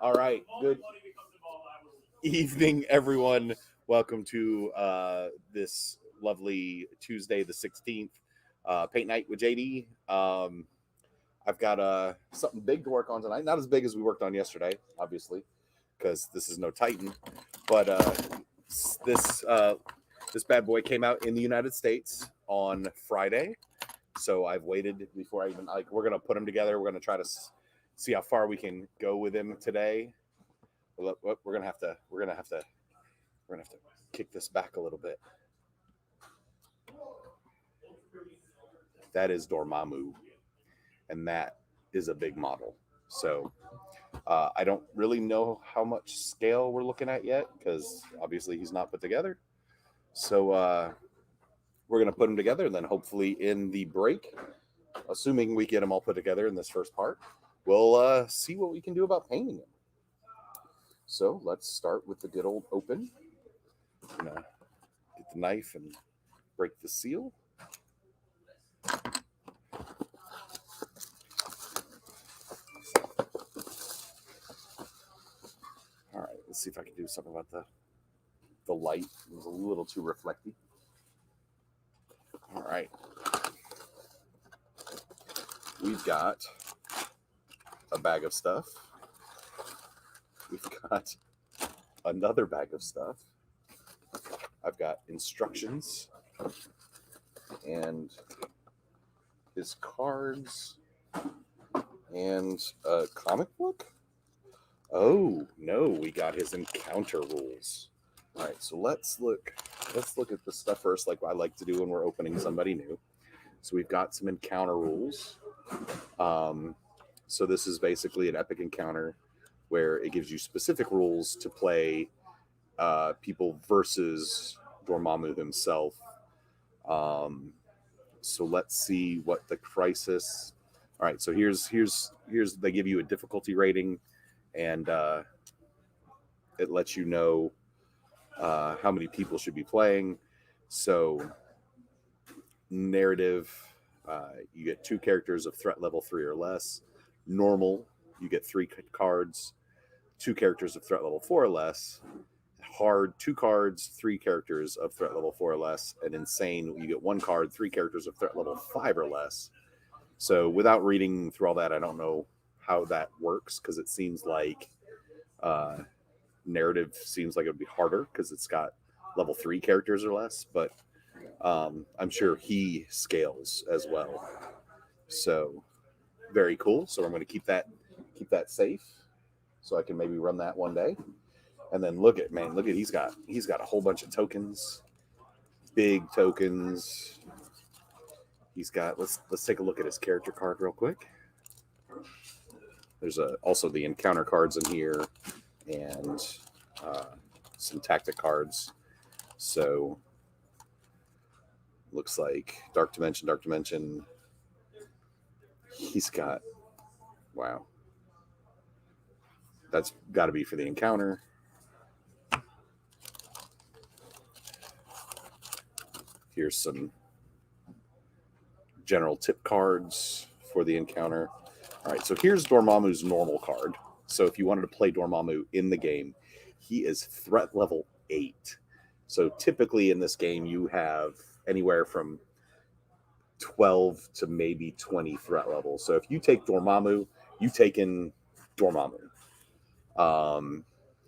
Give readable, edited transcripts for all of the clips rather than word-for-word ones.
All right. Good evening, everyone. Welcome to this lovely Tuesday, the 16th, paint night with JD. I've got something big to work on tonight. Not as big as we worked on yesterday, obviously, because this is no Titan. But this this bad boy came out in the United States on Friday. So I've waited before I even we're gonna put him together. We're gonna try to see how far we can go with him today. We're gonna have to kick this back a little bit. That is Dormammu, and that is a big model. So I don't really know how much scale we're looking at yet because obviously he's not put together. So we're gonna put him together, and then hopefully in the break, assuming we get them all put together in this first part, we'll see what we can do about painting them. So let's start with the good old open. I'm gonna get the knife and break the seal. All right, let's see if I can do something about the light. It was a little too reflective. All right. We've got a bag of stuff. We've got another bag of stuff. I've got instructions and his cards and a comic book. Oh no, we got his encounter rules. All right, so let's look at the stuff first, like I like to do when we're opening somebody new. So we've got some encounter rules. So this is basically an epic encounter where it gives you specific rules to play people versus Dormammu himself. So let's see what the crisis. All right, so here's they give you a difficulty rating, and it lets you know how many people should be playing. So narrative, you get 2 characters of threat level 3 or less. Normal, you get 3 cards. 2 characters of threat level 4 or less. Hard, 2 cards, 3 characters of threat level 4 or less. And insane, you get 1 card, 3 characters of threat level 5 or less. So without reading through all that, I don't know how that works because it seems like narrative seems like it would be harder because it's got level 3 characters or less. But I'm sure he scales as well. So very cool. So I'm going to keep that safe so I can maybe run that one day. And then look at he's got a whole bunch of tokens, big tokens. He's got let's take a look at his character card real quick. There's also the encounter cards in here and some tactic cards. So looks like Dark Dimension. He's got wow. That's got to be for the encounter. Here's some general tip cards for the encounter. All right, so here's Dormammu's normal card. So if you wanted to play Dormammu in the game, he is threat level 8. So typically in this game, you have anywhere from 12 to maybe 20 threat levels. So if you take Dormammu, you've taken Dormammu.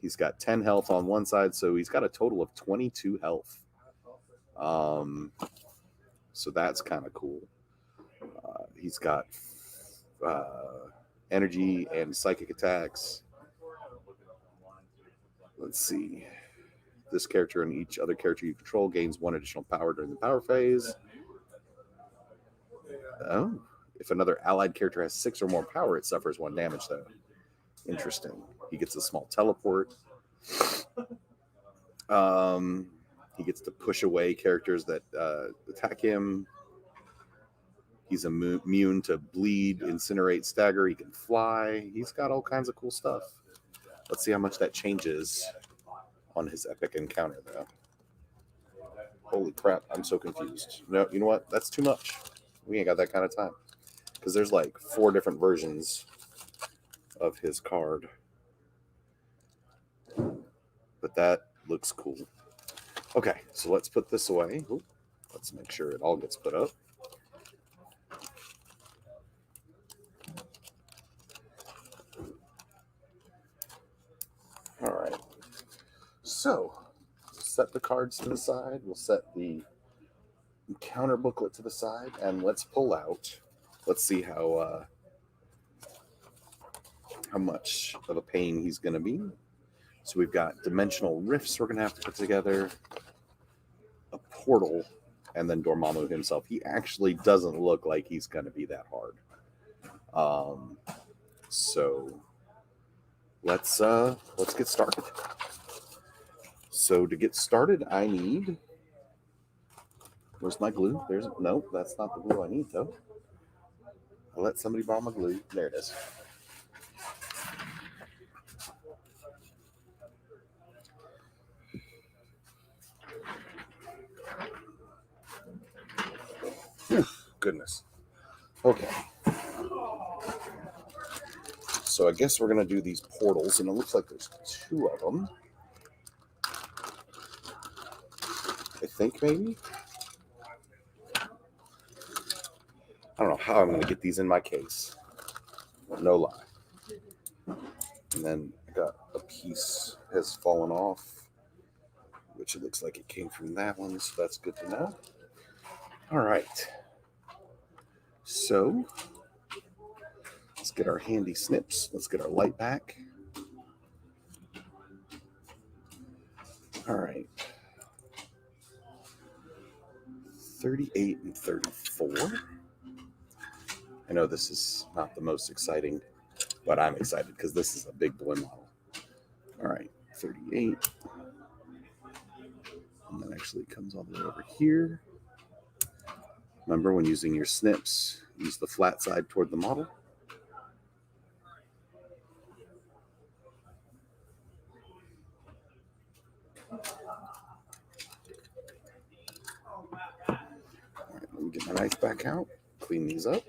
He's got 10 health on one side, so he's got a total of 22 health. So that's kind of cool. He's got energy and psychic attacks. Let's see. This character and each other character you control gains 1 additional power during the power phase. Oh, if another allied character has 6 or more power, it suffers 1 damage, though. Interesting. He gets a small teleport. He gets to push away characters that attack him. He's immune to bleed, incinerate, stagger. He can fly. He's got all kinds of cool stuff. Let's see how much that changes on his epic encounter, though. Holy crap, I'm so confused. No, you know what? That's too much. We ain't got that kind of time. Because there's like 4 different versions of his card. But that looks cool. Okay, so let's put this away. Ooh, let's make sure it all gets put up. All right. So, set the cards to the side. We'll set the counter booklet to the side, and let's pull out. Let's see how much of a pain he's going to be. So we've got dimensional rifts we're going to have to put together, a portal, and then Dormammu himself. He actually doesn't look like he's going to be that hard. So let's get started. So to get started, I need. Where's my glue? No, that's not the glue I need though. I'll let somebody borrow my glue. There it is. Goodness. Okay. So I guess we're going to do these portals, and it looks like there's 2 of them. I think maybe. I don't know how I'm going to get these in my case. No lie. And then I got a piece has fallen off, which it looks like it came from that one, so that's good to know. All right. So let's get our handy snips. Let's get our light back. All right. 38 and 34. I know this is not the most exciting, but I'm excited because this is a big boy model. All right, 38. And that actually comes all the way over here. Remember, when using your snips, use the flat side toward the model. All right, let me get my knife back out, clean these up.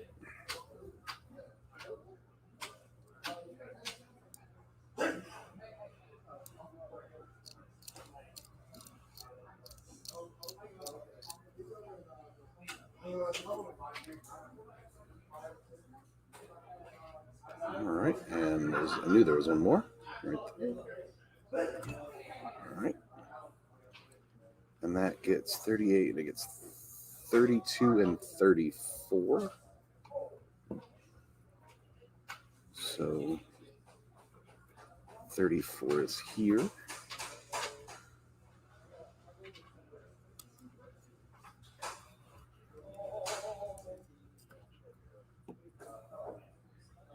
All right, and I knew there was one more right there. All right, and that gets 38. It gets 32 and 34. So 34 is here.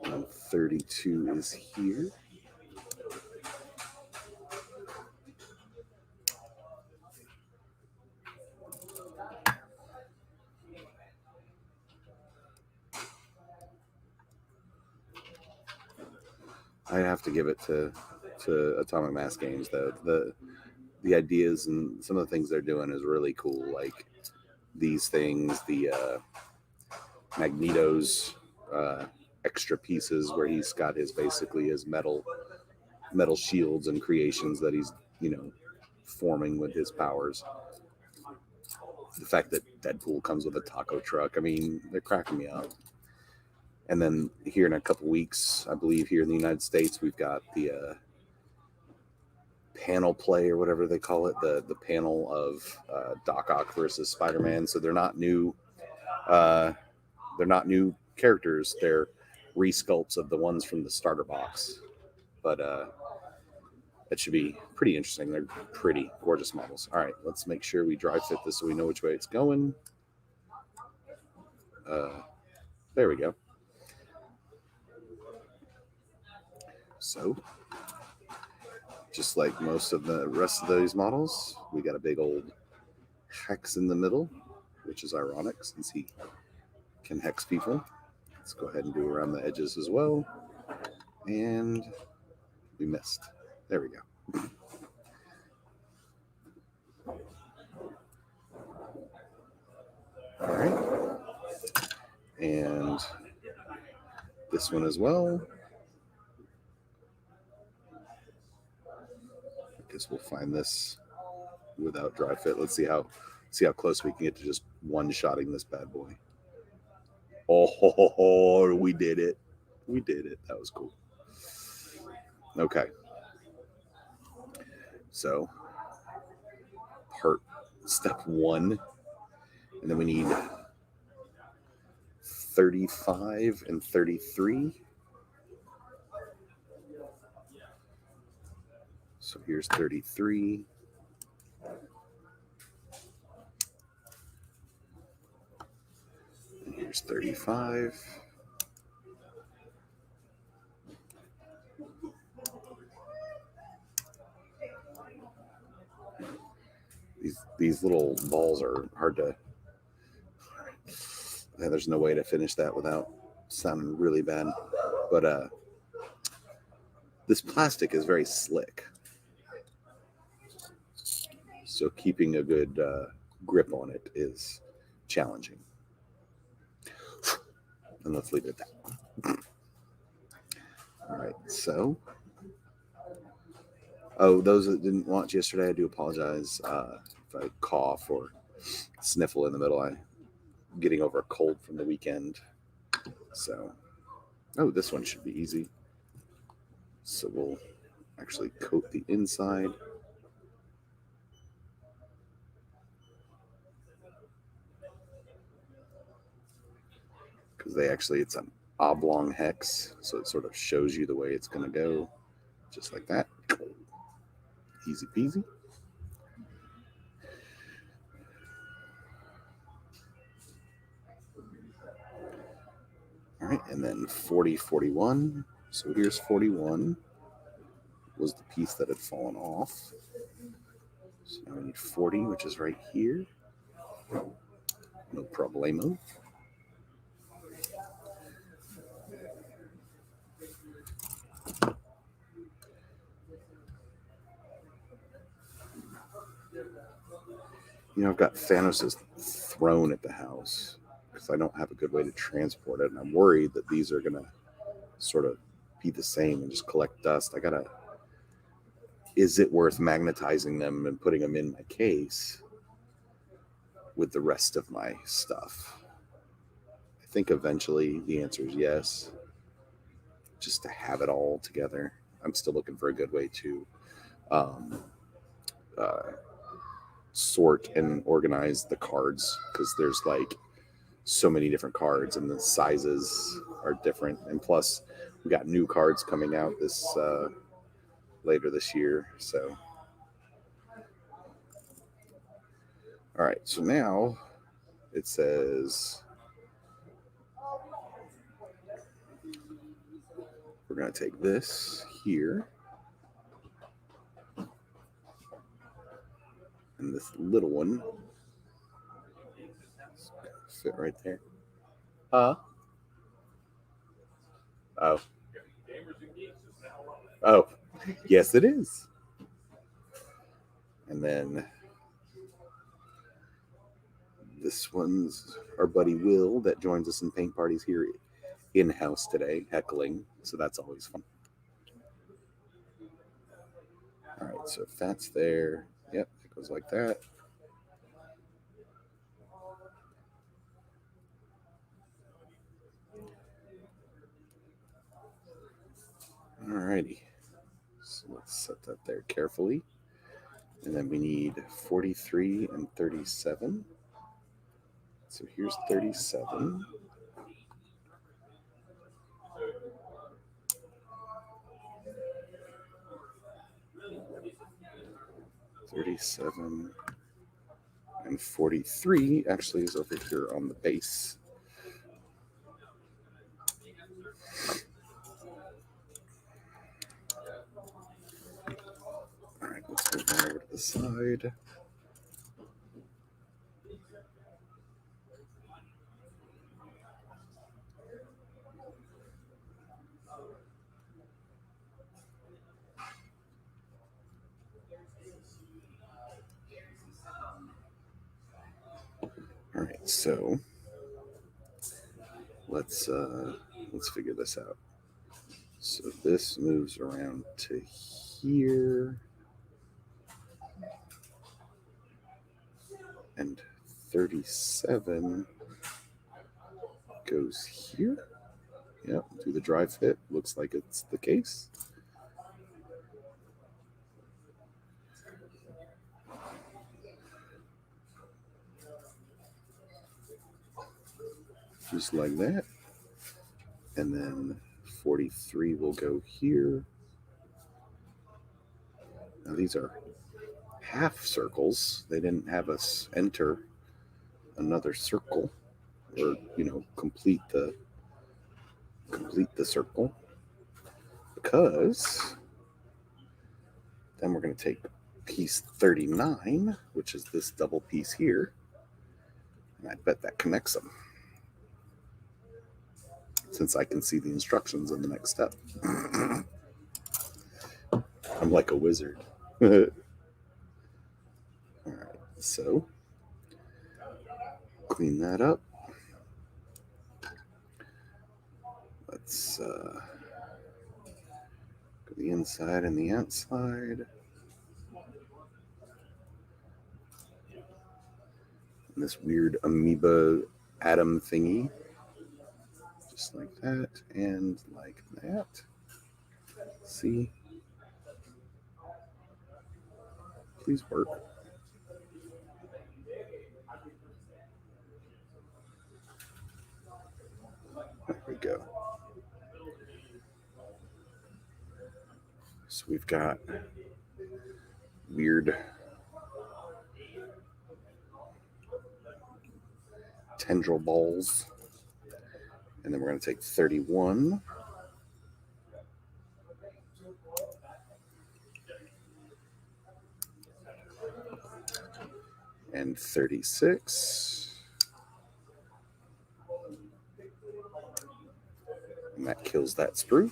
And 32 is here. I have to give it to Atomic Mass Games though. The ideas and some of the things they're doing is really cool. Like these things, the Magneto's extra pieces where he's got his basically his metal shields and creations that he's forming with his powers. The fact that Deadpool comes with a taco truck, I mean, they're cracking me up. And then here in a couple weeks, I believe here in the United States, we've got the panel play or whatever they call it, the panel of Doc Ock versus Spider-Man. So they're not new characters. They're resculpts of the ones from the starter box. But it should be pretty interesting. They're pretty gorgeous models. All right, let's make sure we dry fit this so we know which way it's going. There we go. So, just like most of the rest of these models, we got a big old hex in the middle, which is ironic since he can hex people. Let's go ahead and do around the edges as well. And we missed. There we go. All right. And this one as well. guess we'll find this without dry fit. Let's see how close we can get to just one-shotting this bad boy. Oh, we did it. We did it. That was cool. Okay. So, step 1, and then we need 35 and 33. So here's 33. And here's 35. These little balls are hard to... There's no way to finish that without sounding really bad. But this plastic is very slick, so keeping a good grip on it is challenging. And let's leave it at that. All right, so... Oh, those that didn't watch yesterday, I do apologize if I cough or sniffle in the middle. I'm getting over a cold from the weekend. So, oh, this one should be easy. So we'll actually coat the inside. Because it's an oblong hex, so it sort of shows you the way it's going to go, just like that. Easy peasy. All right, and then 40, 41. So here's 41, was the piece that had fallen off. So now we need 40, which is right here. No problemo. I've got Thanos' throne at the house because I don't have a good way to transport it, and I'm worried that these are gonna sort of be the same and just collect dust. Is it worth magnetizing them and putting them in my case with the rest of my stuff? I think eventually the answer is yes, just to have it all together. I'm still looking for a good way to sort and organize the cards, because there's like so many different cards and the sizes are different, and plus we got new cards coming out this later this year. So all right, so now it says we're going to take this here and this little one fit right there. Oh. Oh, yes, it is. And then this one's our buddy Will that joins us in paint parties here in-house today, heckling. So that's always fun. All right, so if that's there, yep, it goes like that. All righty, so let's set that there carefully. And then we need 43 and 37. So here's 37. And 43 actually is over here on the base. All right, let's move on over to the side. All right, so let's figure this out. So this moves around to here. And 37 goes here. Yep, do the dry fit. Looks like it's the case. Just like that. And then 43 will go here. Now these are half circles. They didn't have us enter another circle, or complete the circle, because then we're going to take piece 39, which is this double piece here, and I bet that connects them, since I can see the instructions in the next step. I'm like a wizard. All right, so clean that up. Let's go the inside and the outside. And this weird amoeba atom thingy. Just like that and like that. See? Please work. There we go. So we've got weird tendril balls. And then we're going to take 31. And 36. And that kills that sprue.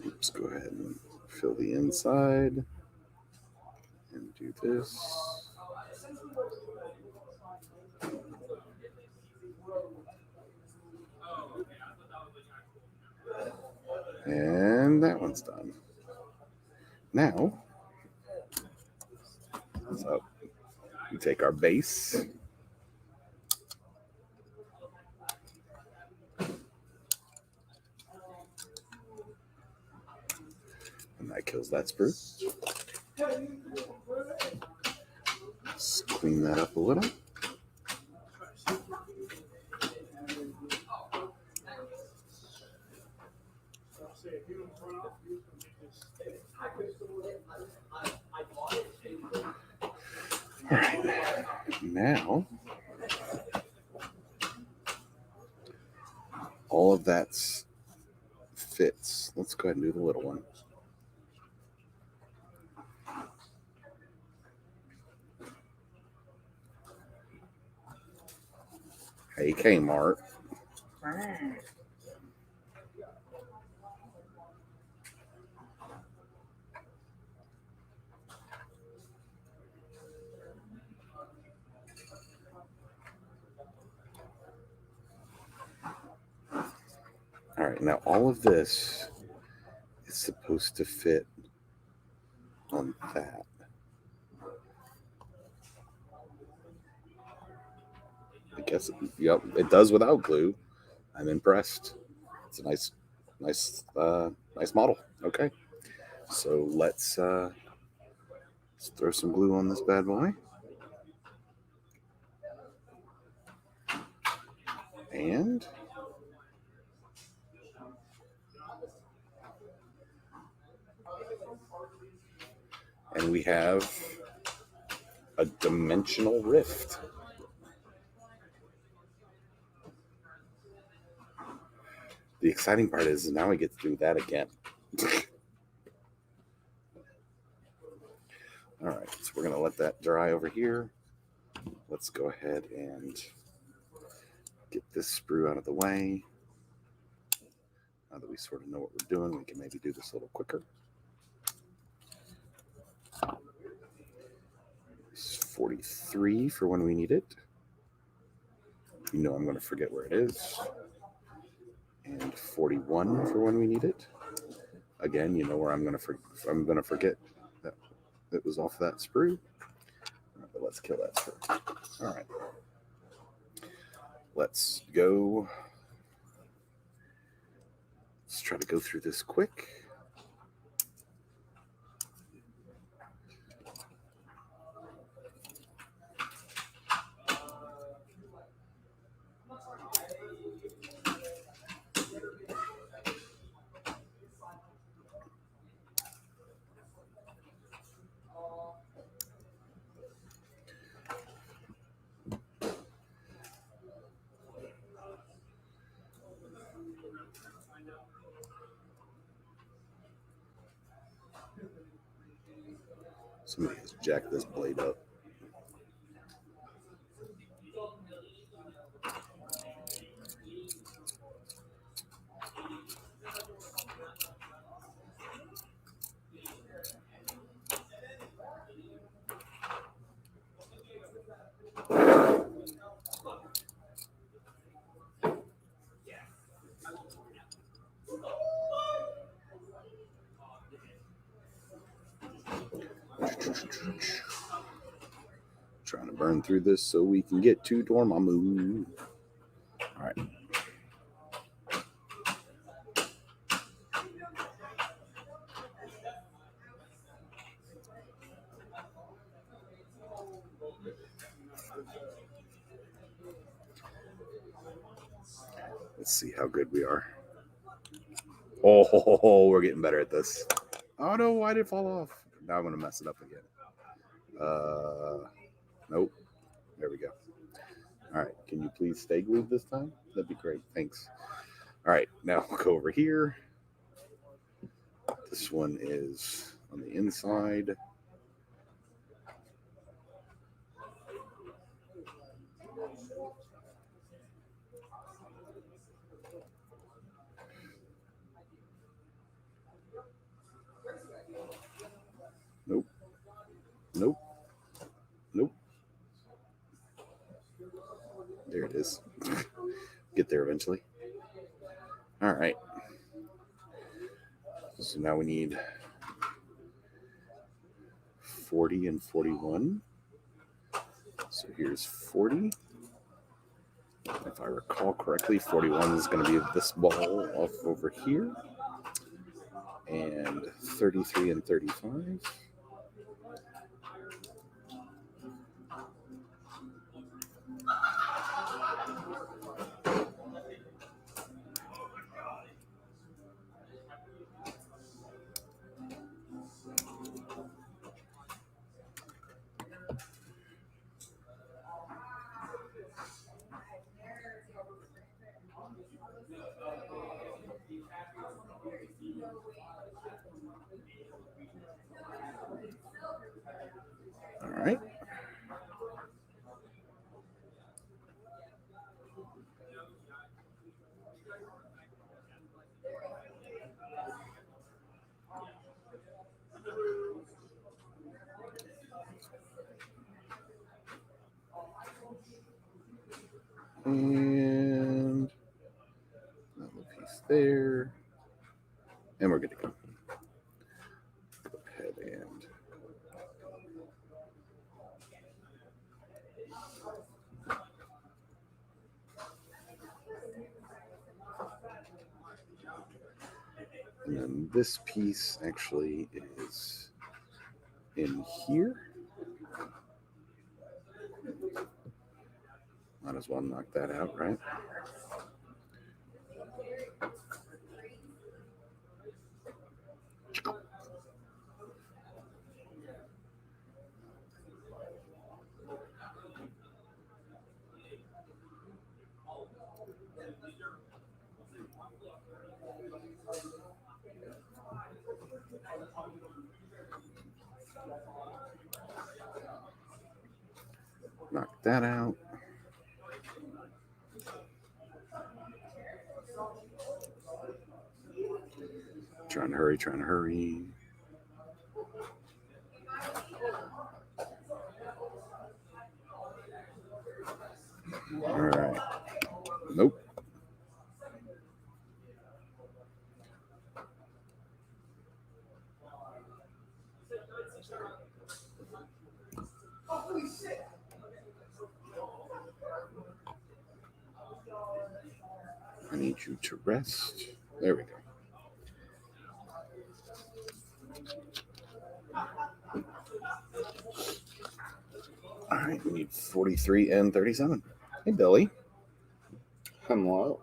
Let's go ahead and fill the inside and do this. And that one's done. Now, so we take our base. And that kills that sprue. Let's clean that up a little. All right, now all of that fits. Let's go ahead and do the little one. Hey, Kmart. All right, now all of this is supposed to fit on that. I guess, yep, it does without glue. I'm impressed. It's a nice model. Okay, so let's throw some glue on this bad boy. And we have a dimensional rift. The exciting part is now we get to do that again. All right, so we're going to let that dry over here. Let's go ahead and Get this sprue out of the way. Now that we sort of know what we're doing, we can maybe do this a little quicker. It's 43 for when we need it. You know I'm going to forget where it is. And 41 for when we need it. Again, you know where I'm going to forget that it was off that sprue. Right, but let's kill that sprue. All right. Let's go. Let's try to go through this quick. Somebody has jacked this blade up. Trying to burn through this so we can get to Dormammu. All right. Let's see how good we are. Oh, we're getting better at this. Oh no, why did it fall off? Now I'm going to mess it up again. Nope. There we go. All right. Can you please stay glued this time? That'd be great. Thanks. All right. Now we'll go over here. This one is on the inside. Nope. Nope. Nope. There it is. Get there eventually. All right. So now we need 40 and 41. So here's 40. If I recall correctly, 41 is going to be this ball off over here. And 33 and 35. All right. And another piece there. And we're good to go. Go ahead and then this piece actually is in here. Might as well knock that out, right? Knock that out. Trying to hurry. All right. Nope. I need you to rest. There we go. All right, we need 43 and 37. Hey, Billy. Hello.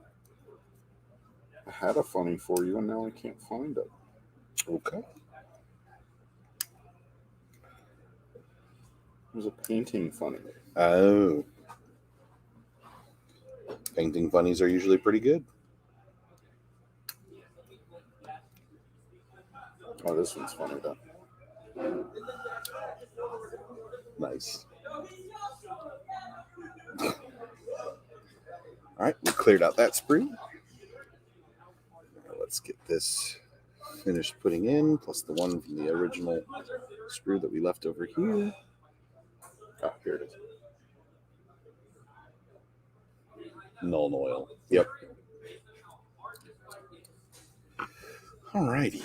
I had a funny for you, and now I can't find it. Okay. It was a painting funny. Oh. Painting funnies are usually pretty good. Oh, this one's funny, though. Nice. All right, we cleared out that sprue. Now let's get this finished putting in, plus the one from the original sprue that we left over here. Ah, here it is. Null oil. Yep. All righty.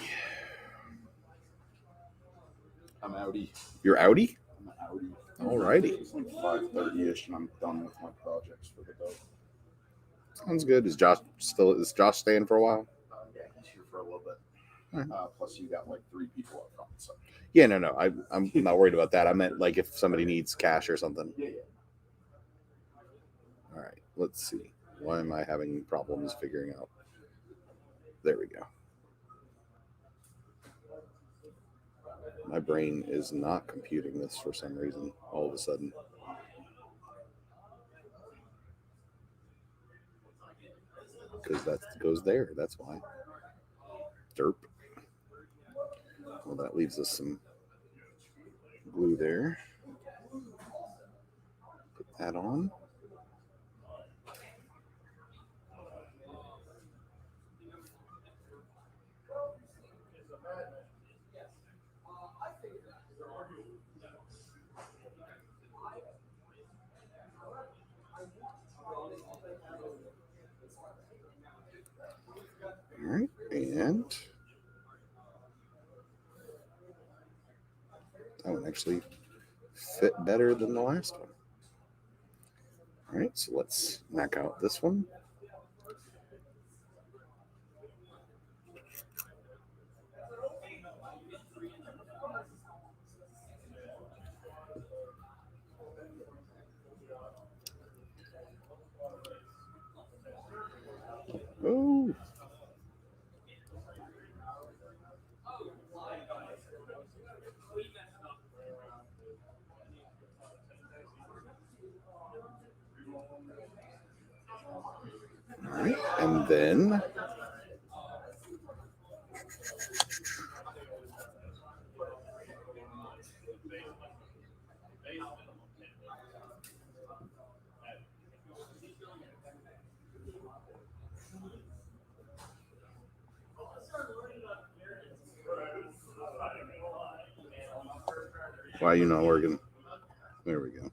I'm outie. You're outie? I'm outie. All righty. It's like 5:30ish, and I'm done with my projects for the day. Sounds good. Is Josh staying for a while? Yeah, he's here for a little bit. Right. Plus, you got like 3 people up front. So. Yeah, no. I'm not worried about that. I meant like if somebody needs cash or something. Yeah. All right. Let's see. Why am I having problems figuring out? There we go. My brain is not computing this for some reason all of a sudden. Because that goes there. That's why. Derp. Well, that leaves us some glue there. Put that on. All right, and that one actually fit better than the last one. All right, so let's knock out this one. Oh. All right, and then why are you not working? There we go.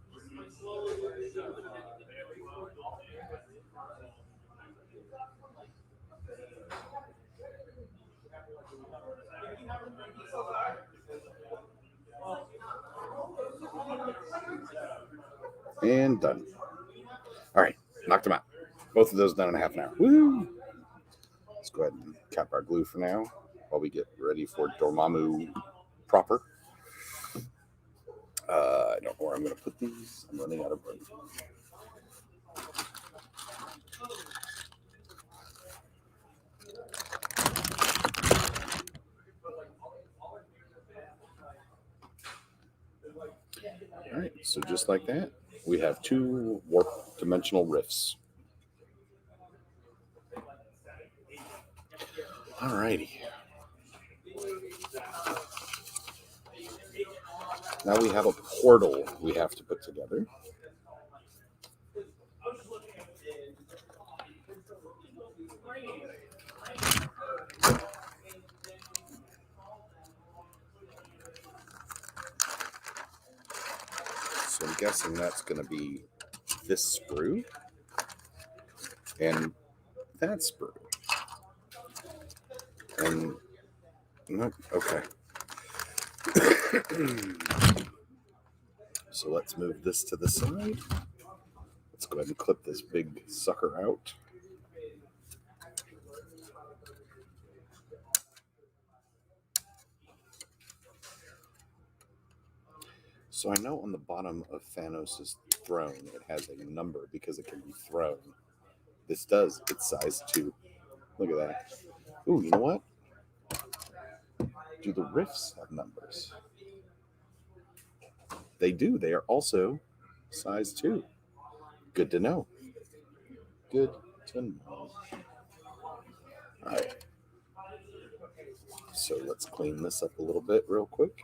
And done. All right, knocked them out. Both of those done in a half an hour. Woo! Let's go ahead and cap our glue for now while we get ready for Dormammu proper. I don't know where I'm going to put these. I'm running out of room. All right, so just like that, we have 2 warp dimensional rifts. All righty. Now we have a portal we have to put together. So I'm guessing that's going to be this sprue and that sprue. And nope, okay. So let's move this to the side. Let's go ahead and clip this big sucker out. So I know on the bottom of Thanos' throne it has a number because it can be thrown. This does. It's size 2. Look at that. Ooh, you know what? Do the rifts have numbers? They do. They are also size 2. Good to know. Good to know. All right. So let's clean this up a little bit real quick.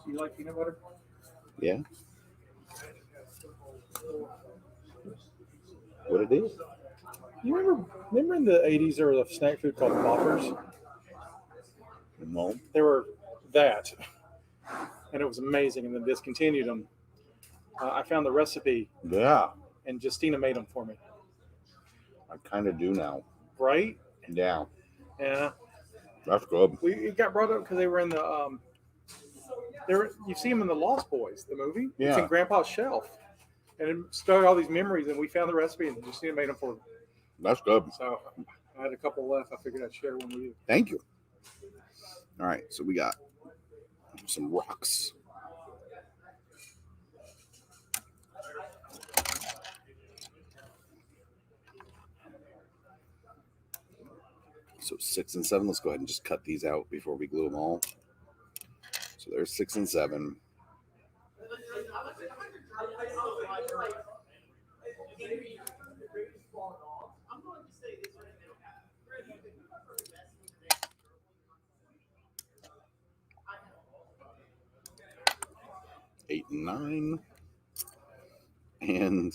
Do you like peanut butter? Yeah. What it is? You remember in the 80s there was a snack food called Poppers? No. They were that. And it was amazing, and then discontinued them. I found the recipe, Yeah. and Justina made them for me. I kind of do now. Right? Yeah. Yeah. That's good. It got brought up because they were in the you see them in the Lost Boys, the movie. Yeah. It's in Grandpa's shelf, and it started all these memories. And we found the recipe, and Justina made them for me. That's good. So I had a couple left. I figured I'd share one with you. Thank you. All right, so we got some rocks. So 6 and 7. Let's go ahead and just cut these out before we glue them all. So there's 6 and 7. Eight and 9. And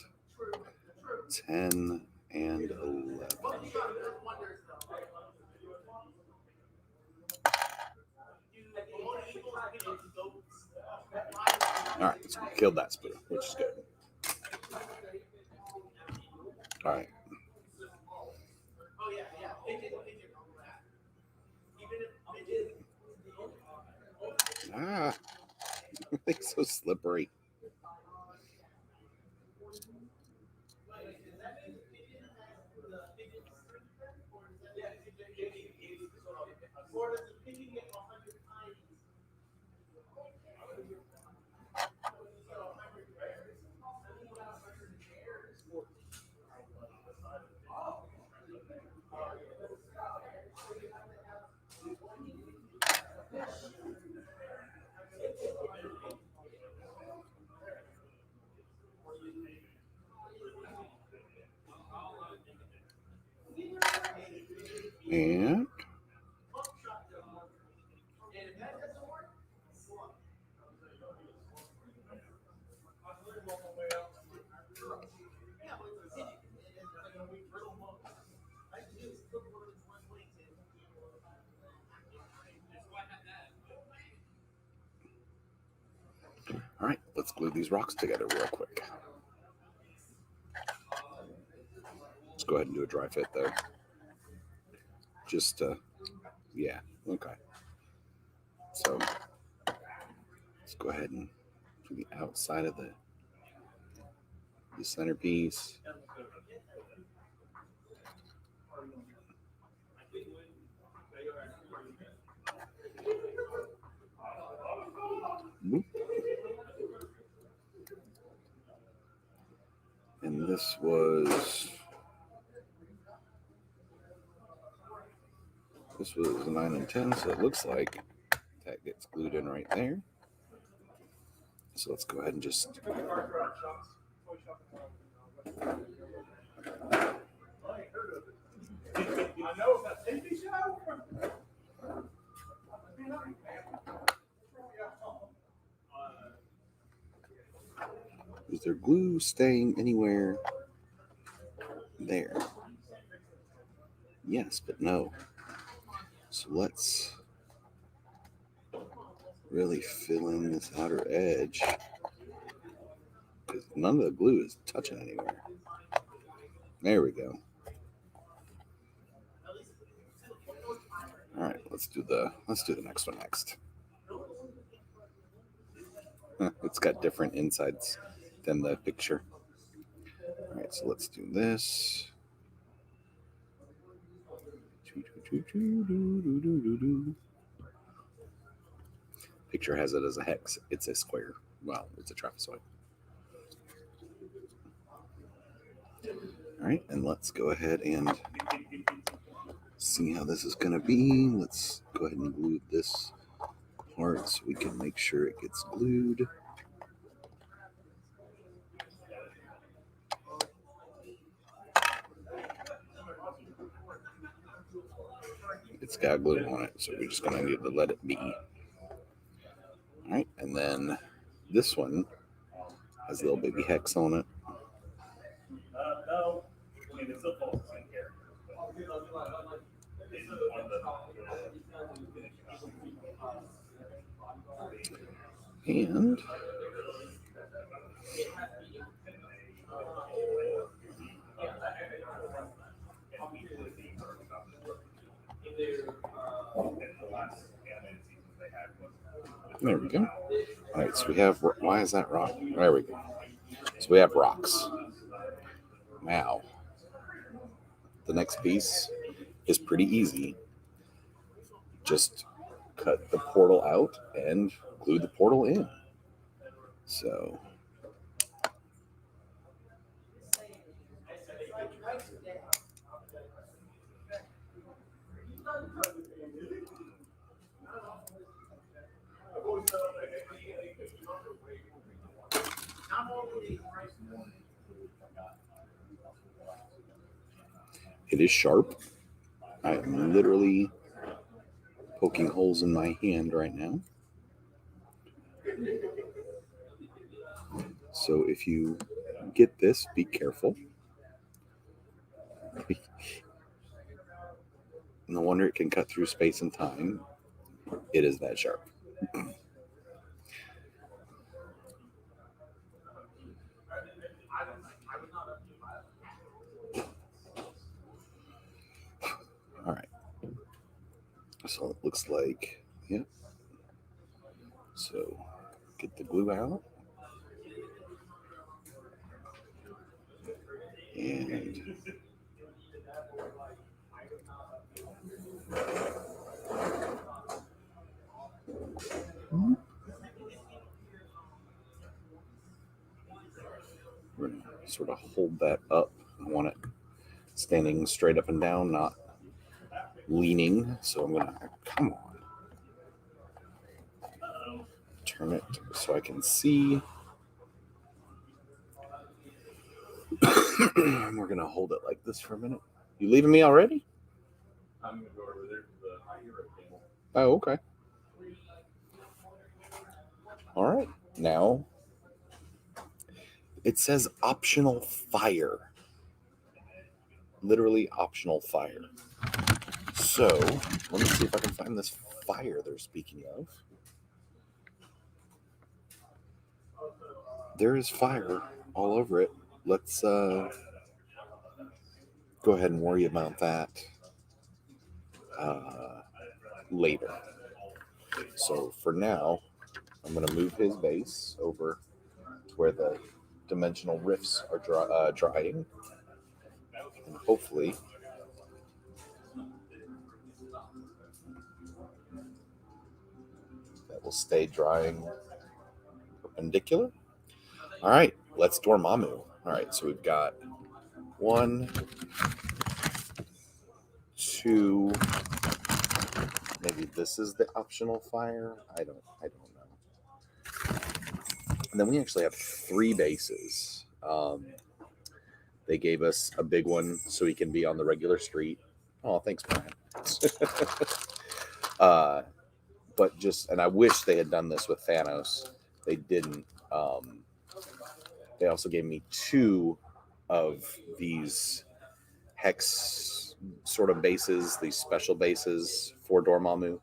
10 and 11. All right, so we killed that spoon, which is good. All right. Ah, it's so slippery. And all right, let's glue these rocks together real quick. Let's go ahead and do a dry fit though. Just yeah, okay. So let's go ahead and do the outside of the centerpiece. Boop. And this was 9 and 10, so it looks like that gets glued in right there. So let's go ahead and just Is there glue staying anywhere there? Yes, but no. So let's really fill in this outer edge, because none of the glue is touching anywhere. There we go. All right, let's do the next one next. It's got different insides than the picture. All right, so let's do this. Picture has it as a hex. It's a square. Well, it's a trapezoid. All right, and let's go ahead and see how this is going to be. Let's go ahead and glue this part so we can make sure it gets glued. It's got glue on it, so we're just going to need to let it be. All right, and then this one has a little baby hex on it. And there we go. All right, so we have, why is that rock? There we go. So we have rocks. Now, the next piece is pretty easy. Just cut the portal out and glue the portal in. So it is sharp. I am literally poking holes in my hand right now. So if you get this, be careful. No wonder it can cut through space and time. It is that sharp. All right. So it looks like, yeah. So get the glue out. And we're going to sort of hold that up. I want it standing straight up and down, not leaning. So I'm going to, come on. Turn it so I can see. And we're going to hold it like this for a minute. You leaving me already? I'm going to go over there to the hero table. Oh, okay. All right. Now, it says optional fire. Literally optional fire. So, let me see if I can find this fire they're speaking of. There is fire all over it. Let's go ahead and worry about that later. So for now, I'm going to move his base over to where the dimensional rifts are drying. And hopefully that will stay drying perpendicular. All right, let's Dormammu. All right, so we've got 1, 2. Maybe this is the optional fire. I don't know. And then we actually have 3 bases. They gave us a big one so he can be on the regular street. Oh, thanks, Brian. And I wish they had done this with Thanos. They didn't. They also gave me 2 of these hex sort of bases, these special bases for Dormammu.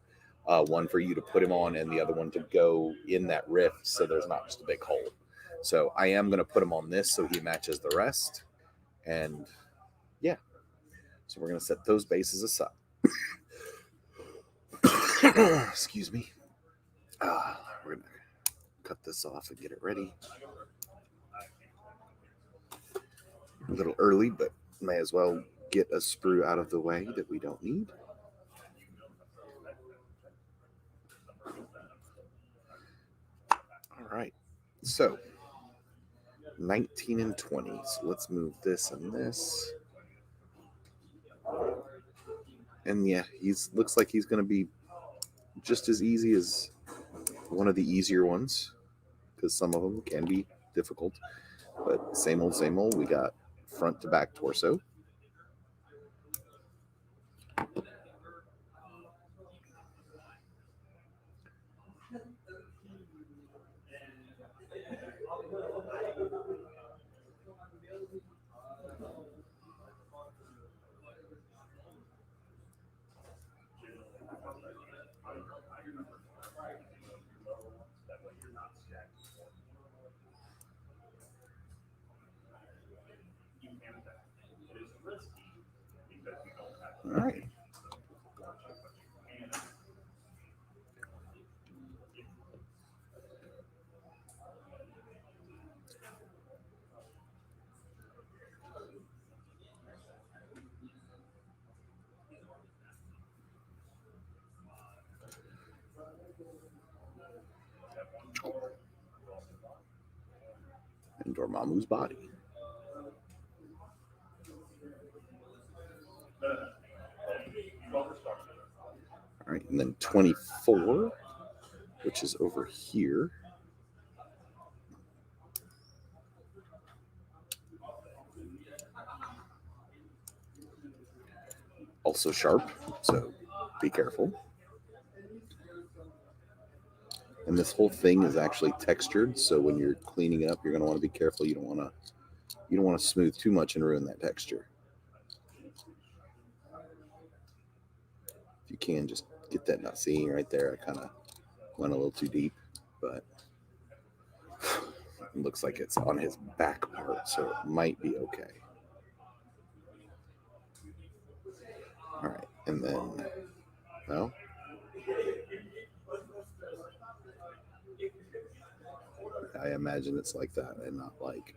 One for you to put him on, and the other one to go in that rift, so there's not just a big hole. So I am going to put him on this so he matches the rest. And yeah, so we're going to set those bases aside. Excuse me. We're going to cut this off and get it ready. A little early, but may as well get a sprue out of the way that we don't need. All right, so 19 and 20. So let's move this and this. And yeah, looks like he's going to be just as easy as one of the easier ones, because some of them can be difficult. But same old, same old. We got front to back torso. All right. And Dormammu's body. All right, and then 24, which is over here. Also sharp, so be careful. And this whole thing is actually textured, so when you're cleaning it up, you're going to want to be careful. You don't want to smooth too much and ruin that texture. If you can, just get that. Not seeing right there, I kind of went a little too deep, but it looks like it's on his back part, so it might be okay. All right, and then, well, I imagine it's like that and not like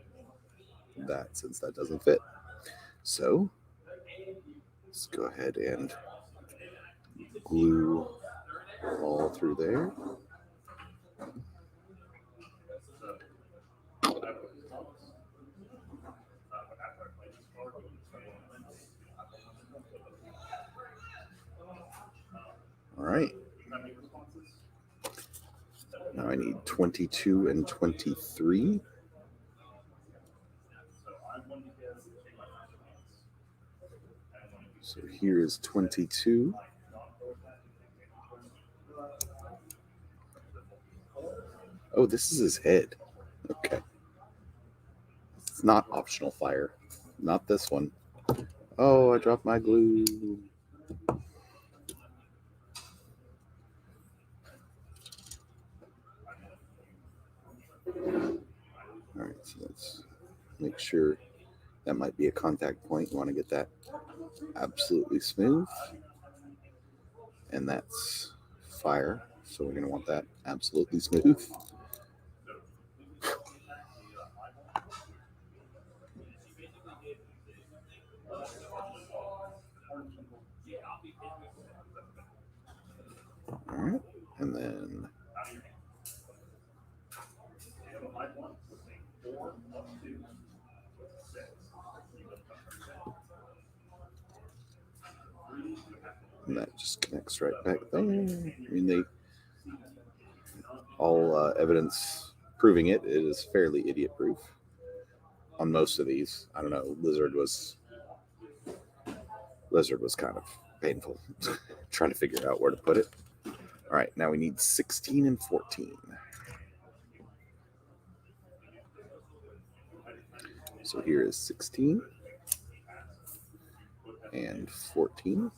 that, since that doesn't fit. So let's go ahead and glue all through there. All right. Now I need 22 and 23. So here is 22. Oh, this is his head. Okay. It's not optional fire. Not this one. Oh, I dropped my glue. All right, so let's make sure that might be a contact point. You want to get that absolutely smooth. And that's fire, so we're going to want that absolutely smooth. All right, and then and that just connects right back there. I mean, all evidence proving it is fairly idiot proof on most of these. I don't know, Lizard was kind of painful trying to figure out where to put it. All right, now we need 16 and 14. So here is 16 and 14.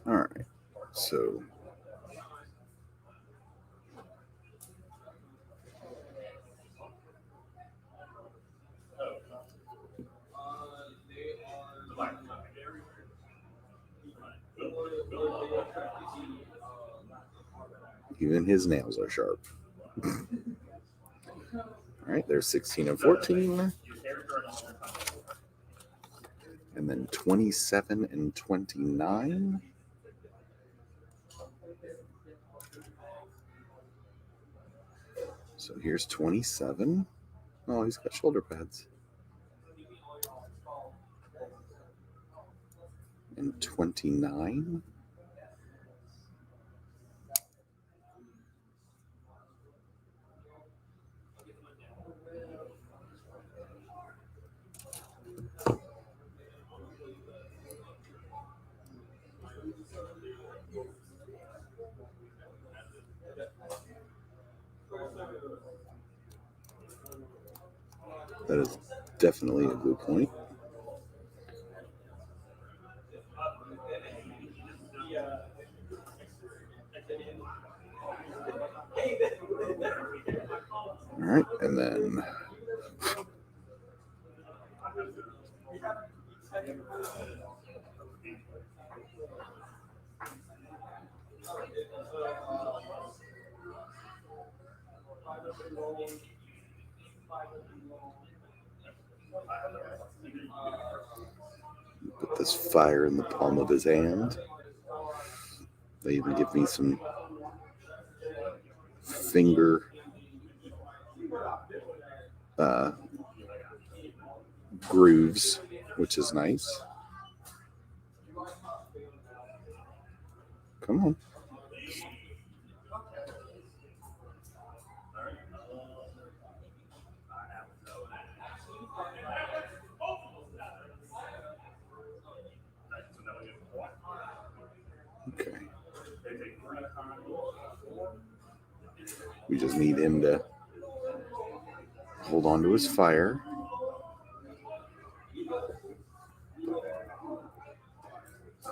All right, so even his nails are sharp. All right, there's 16 and 14. And then 27 and 29. So here's 27. Oh, he's got shoulder pads. And 29. That is definitely a good point. All right, and then put this fire in the palm of his hand. They even give me some finger grooves, which is nice. Come on. Okay. We just need him to hold on to his fire.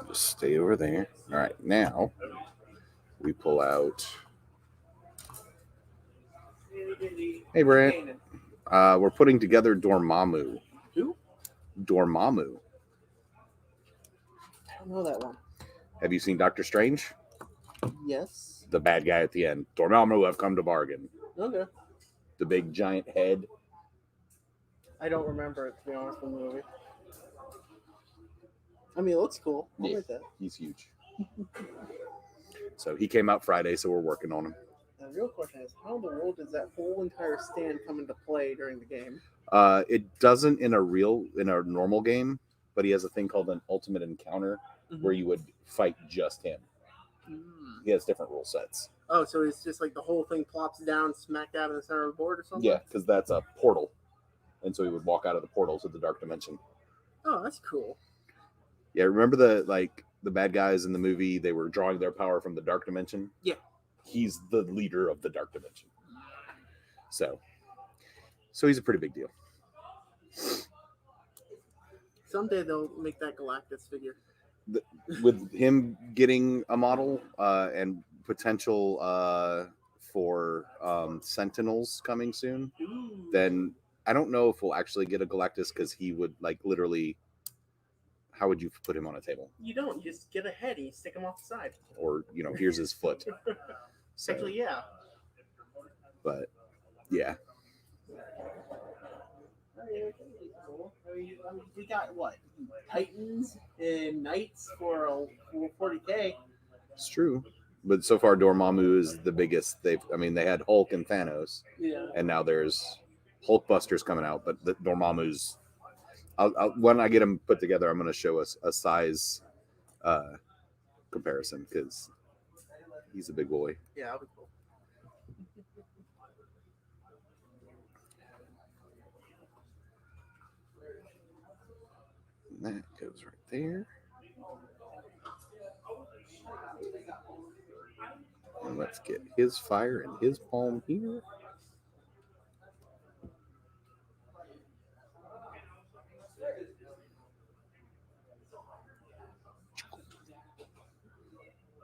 Just stay over there. All right, now we pull out. Hey, Brant. We're putting together Dormammu. Who? Dormammu. I don't know that one. Have you seen Doctor Strange? Yes. The bad guy at the end. Dormammu, I've come to bargain. Okay. The big giant head. I don't remember it, to be honest, from the movie. I mean, it looks cool. I'll Yeah, like that. he's huge. So he came out Friday, so we're working on him. The real question is, how in the world does that whole entire stand come into play during the game? It doesn't in a normal game, but he has a thing called an ultimate encounter where you would fight just him. He has different rule sets. Oh, so it's just like the whole thing plops down smack dab in the center of the board or something? Yeah, because that's a portal. And so he would walk out of the portal to the dark dimension. Oh, that's cool. Yeah, remember the bad guys in the movie, they were drawing their power from the dark dimension? Yeah. He's the leader of the dark dimension. So he's a pretty big deal. Someday they'll make that Galactus figure. With him getting a model and potential for Sentinels coming soon, then I don't know if we'll actually get a Galactus because he would literally. How would you put him on a table? You don't. You just get a head and you stick him off the side. Or here's his foot. So, actually, yeah. But yeah. We got what? Titans and Knights for 40K. It's true. but so far Dormammu is the biggest. They had Hulk and Thanos, Yeah. and now there's Hulkbusters coming out. But the Dormammu's, when I get them put together, I'm going to show us a size comparison because he's a big boy. Yeah, that'll be cool. And that goes right there. And let's get his fire in his palm here.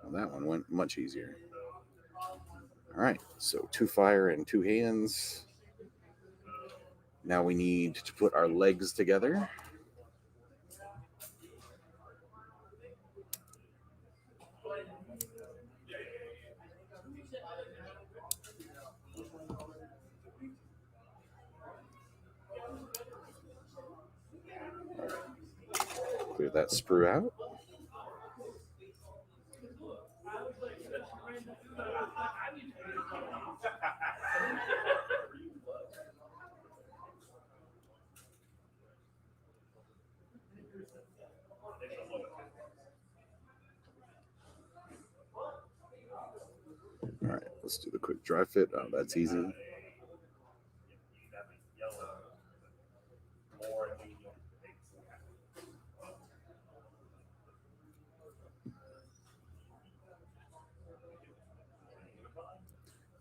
Well, that one went much easier. All right, so 2 fire and 2 hands. Now we need to put our legs together. Clear that sprue out. All right, let's do the quick dry fit. Oh, that's easy.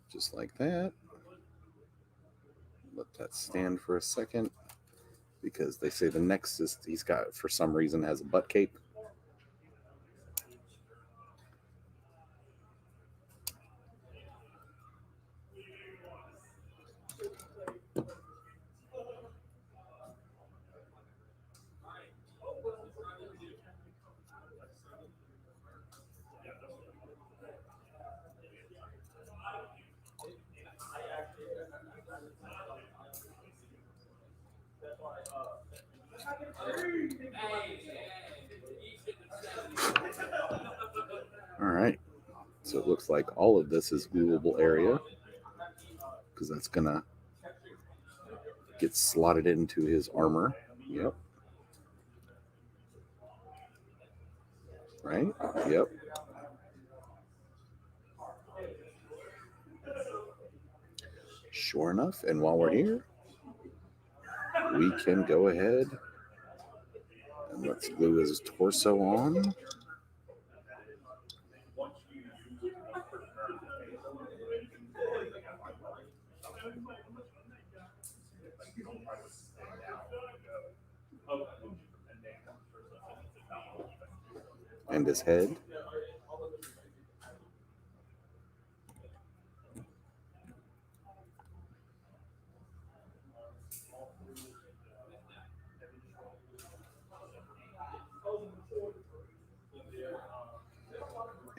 Just like that. Let that stand for a second because they say the next is he's got, for some reason, has a butt cape. All right, so it looks like all of this is gluable area because that's gonna get slotted into his armor. Yep. Right? Yep. Sure enough, and while we're here, we can go ahead and let's glue his torso on. And his head.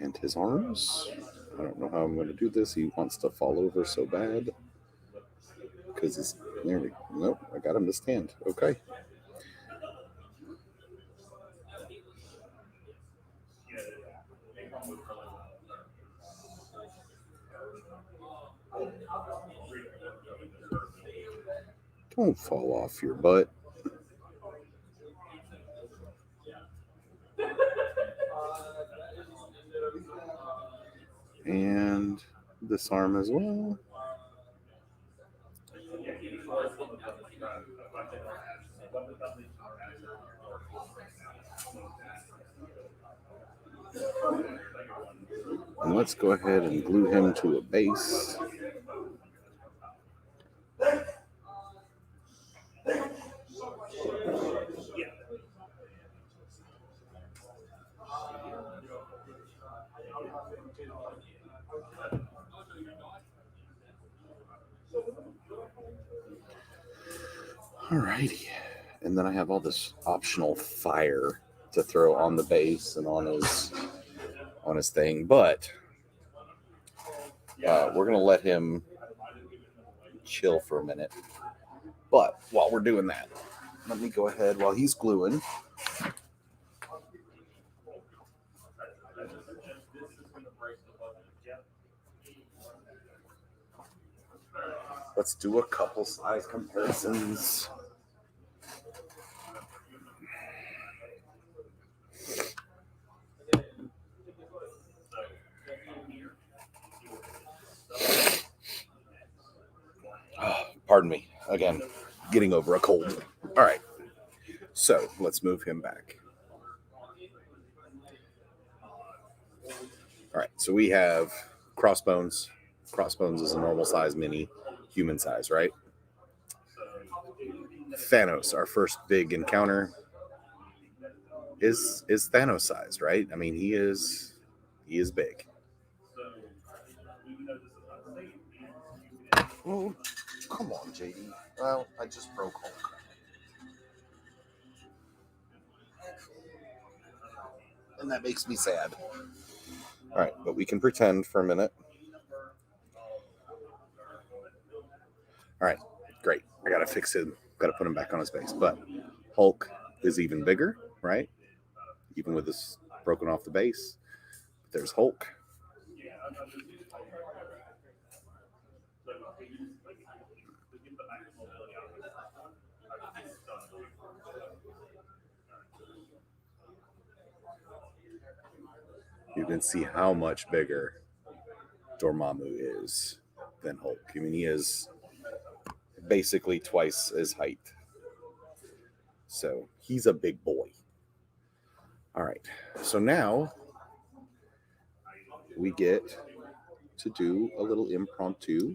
And his arms. I don't know how I'm going to do this. He wants to fall over so bad. Because he's nearly. Nope, I got him to stand. Okay. Don't fall off your butt. And this arm as well. And let's go ahead and glue him to a base. Alrighty. And then I have all this optional fire to throw on the base and on his thing, but we're gonna let him chill for a minute. But while we're doing that, let me go ahead while he's gluing. Let's do a couple size comparisons. Pardon me. Again, getting over a cold. All right. So let's move him back. All right. So we have Crossbones. Crossbones is a normal size mini, human size, right? Thanos, our first big encounter, is Thanos sized, right? I mean, he is big. Oh, come on, JD. Well, I just broke Hulk. And that makes me sad. All right, but we can pretend for a minute. All right, great. I gotta fix him. Gotta put him back on his base. But Hulk is even bigger, right? Even with this broken off the base. There's Hulk. You can see how much bigger Dormammu is than Hulk. I mean, he is basically twice his height. So he's a big boy. All right. So now we get to do a little impromptu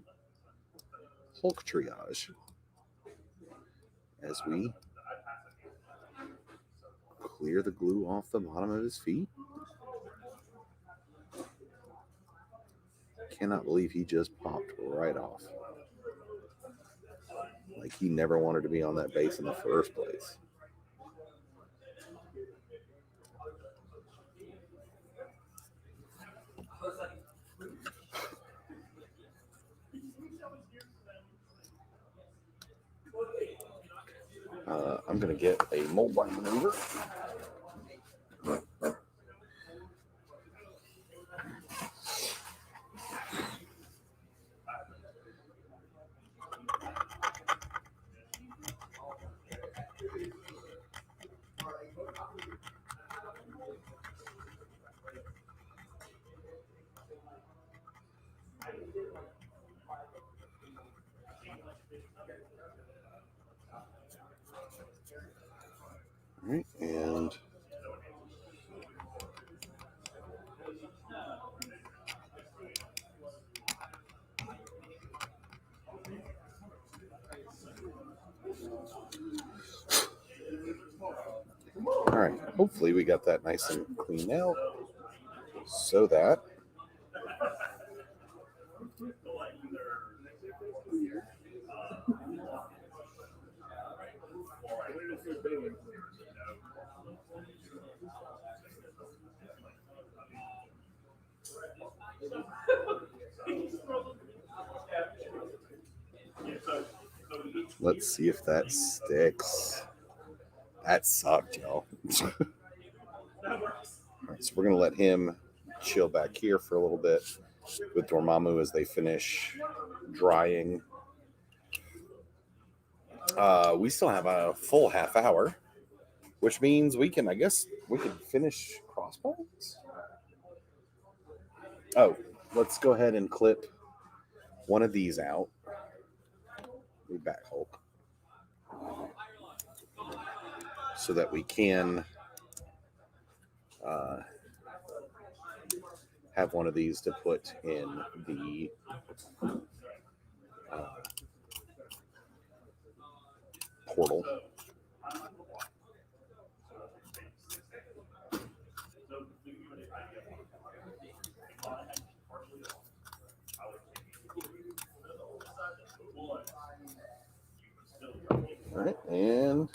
Hulk triage as we clear the glue off the bottom of his feet. Cannot believe he just popped right off. Like he never wanted to be on that base in the first place. I'm going to get a mold line remover. All right, and all right, hopefully we got that nice and clean now so that let's see if that sticks. That sucked, y'all. All right, so we're going to let him chill back here for a little bit with Dormammu as they finish drying. We still have a full half hour, which means we can finish Crossbones. Oh, let's go ahead and clip one of these out. Move back, Hulk. So that we can have one of these to put in the portal. All right, and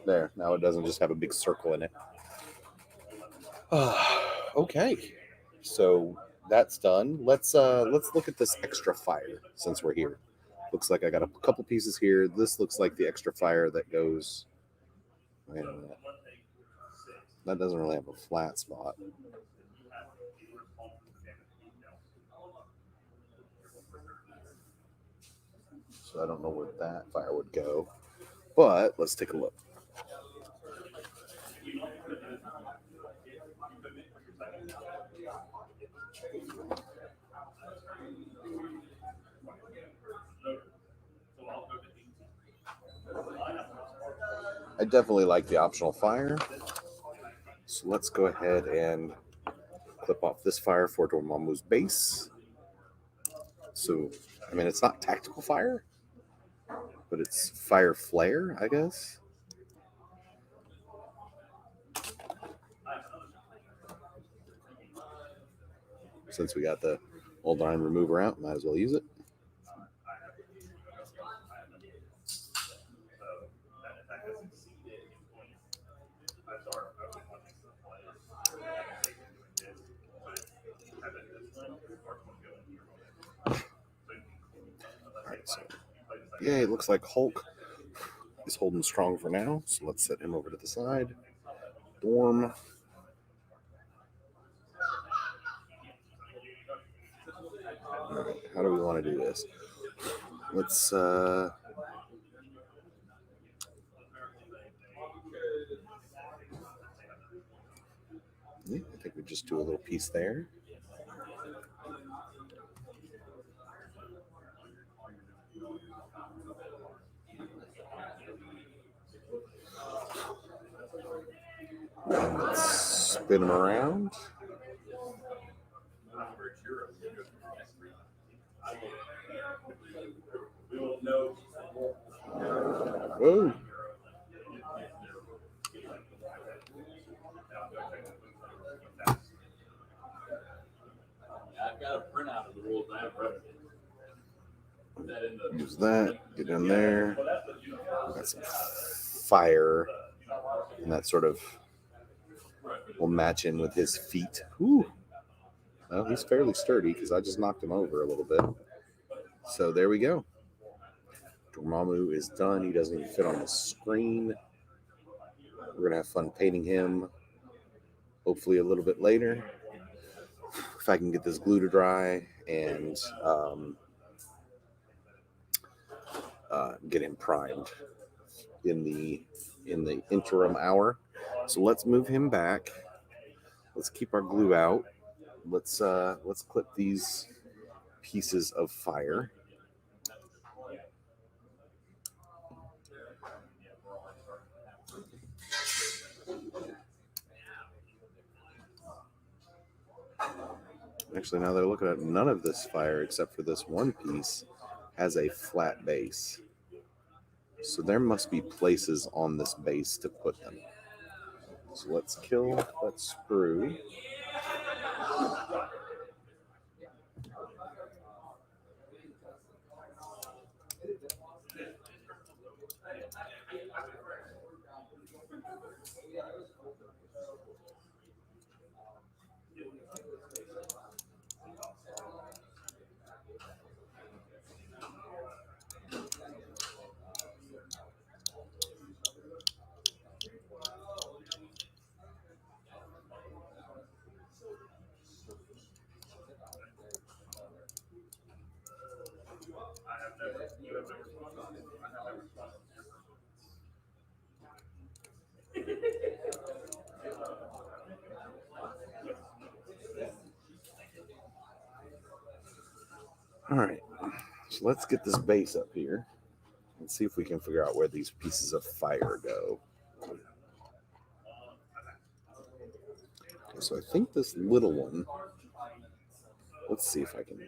there. Now it doesn't just have a big circle in it. Okay, so that's done. Let's look at this extra fire since we're here. Looks like I got a couple pieces here. This looks like the extra fire that goes. Wait a minute. That doesn't really have a flat spot. So I don't know where that fire would go. But let's take a look. I definitely like the optional fire. So let's go ahead and clip off this fire for Dormammu's base. So, I mean, it's not tactical fire, but it's fire flare, I guess. Since we got the old iron remover out, might as well use it. Alright, so yeah, it looks like Hulk is holding strong for now, so let's set him over to the side. Dorm. Alright, how do we want to do this? Let's yeah, I think we just do a little piece there. And let's spin him around. Whoa. I've got a printout of the rules. I have read it. Use that, get in there. Got some fire, and that sort of will match in with his feet. Whew. Well, he's fairly sturdy because I just knocked him over a little bit. So there we go. Dormammu is done. He doesn't even fit on the screen. We're going to have fun painting him, hopefully a little bit later. If I can get this glue to dry and get him primed in the interim hour. So let's move him back. Let's keep our glue out. Let's clip these pieces of fire. Actually, now that I look at it, none of this fire, except for this one piece, has a flat base. So there must be places on this base to put them. So let's kill that sprue. All right, so let's get this base up here and see if we can figure out where these pieces of fire go. So I think this little one, let's see if I can.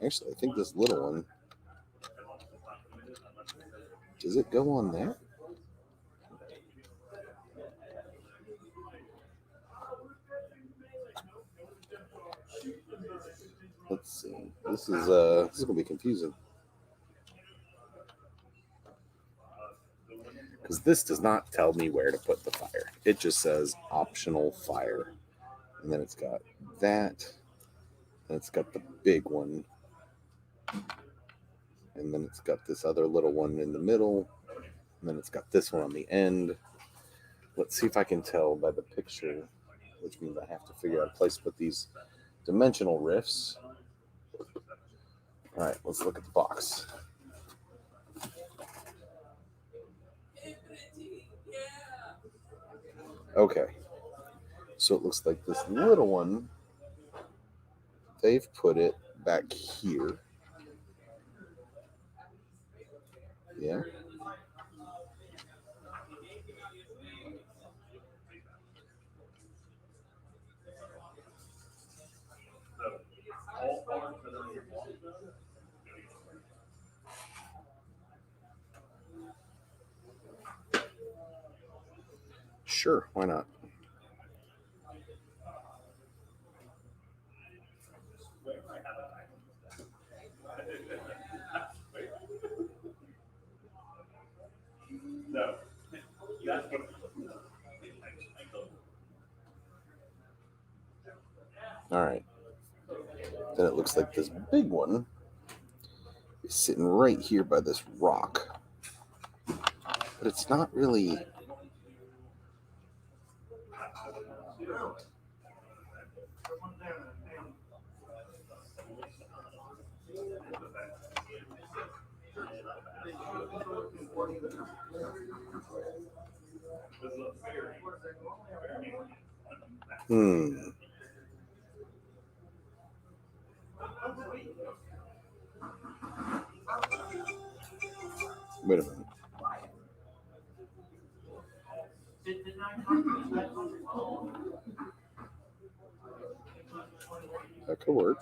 Actually, I think this little one, does it go on there? Let's see. This is gonna be confusing because this does not tell me where to put the fire. It just says optional fire, and then it's got that, and it's got the big one, and then it's got this other little one in the middle, and then it's got this one on the end. Let's see if I can tell by the picture which means I have to figure out a place to put these dimensional rifts. All right, let's look at the box. Okay, so it looks like this little one, they've put it back here. Yeah. Sure, why not? No. That's what. All right. Then it looks like this big one is sitting right here by this rock. But it's not really... Wait a minute. That could work.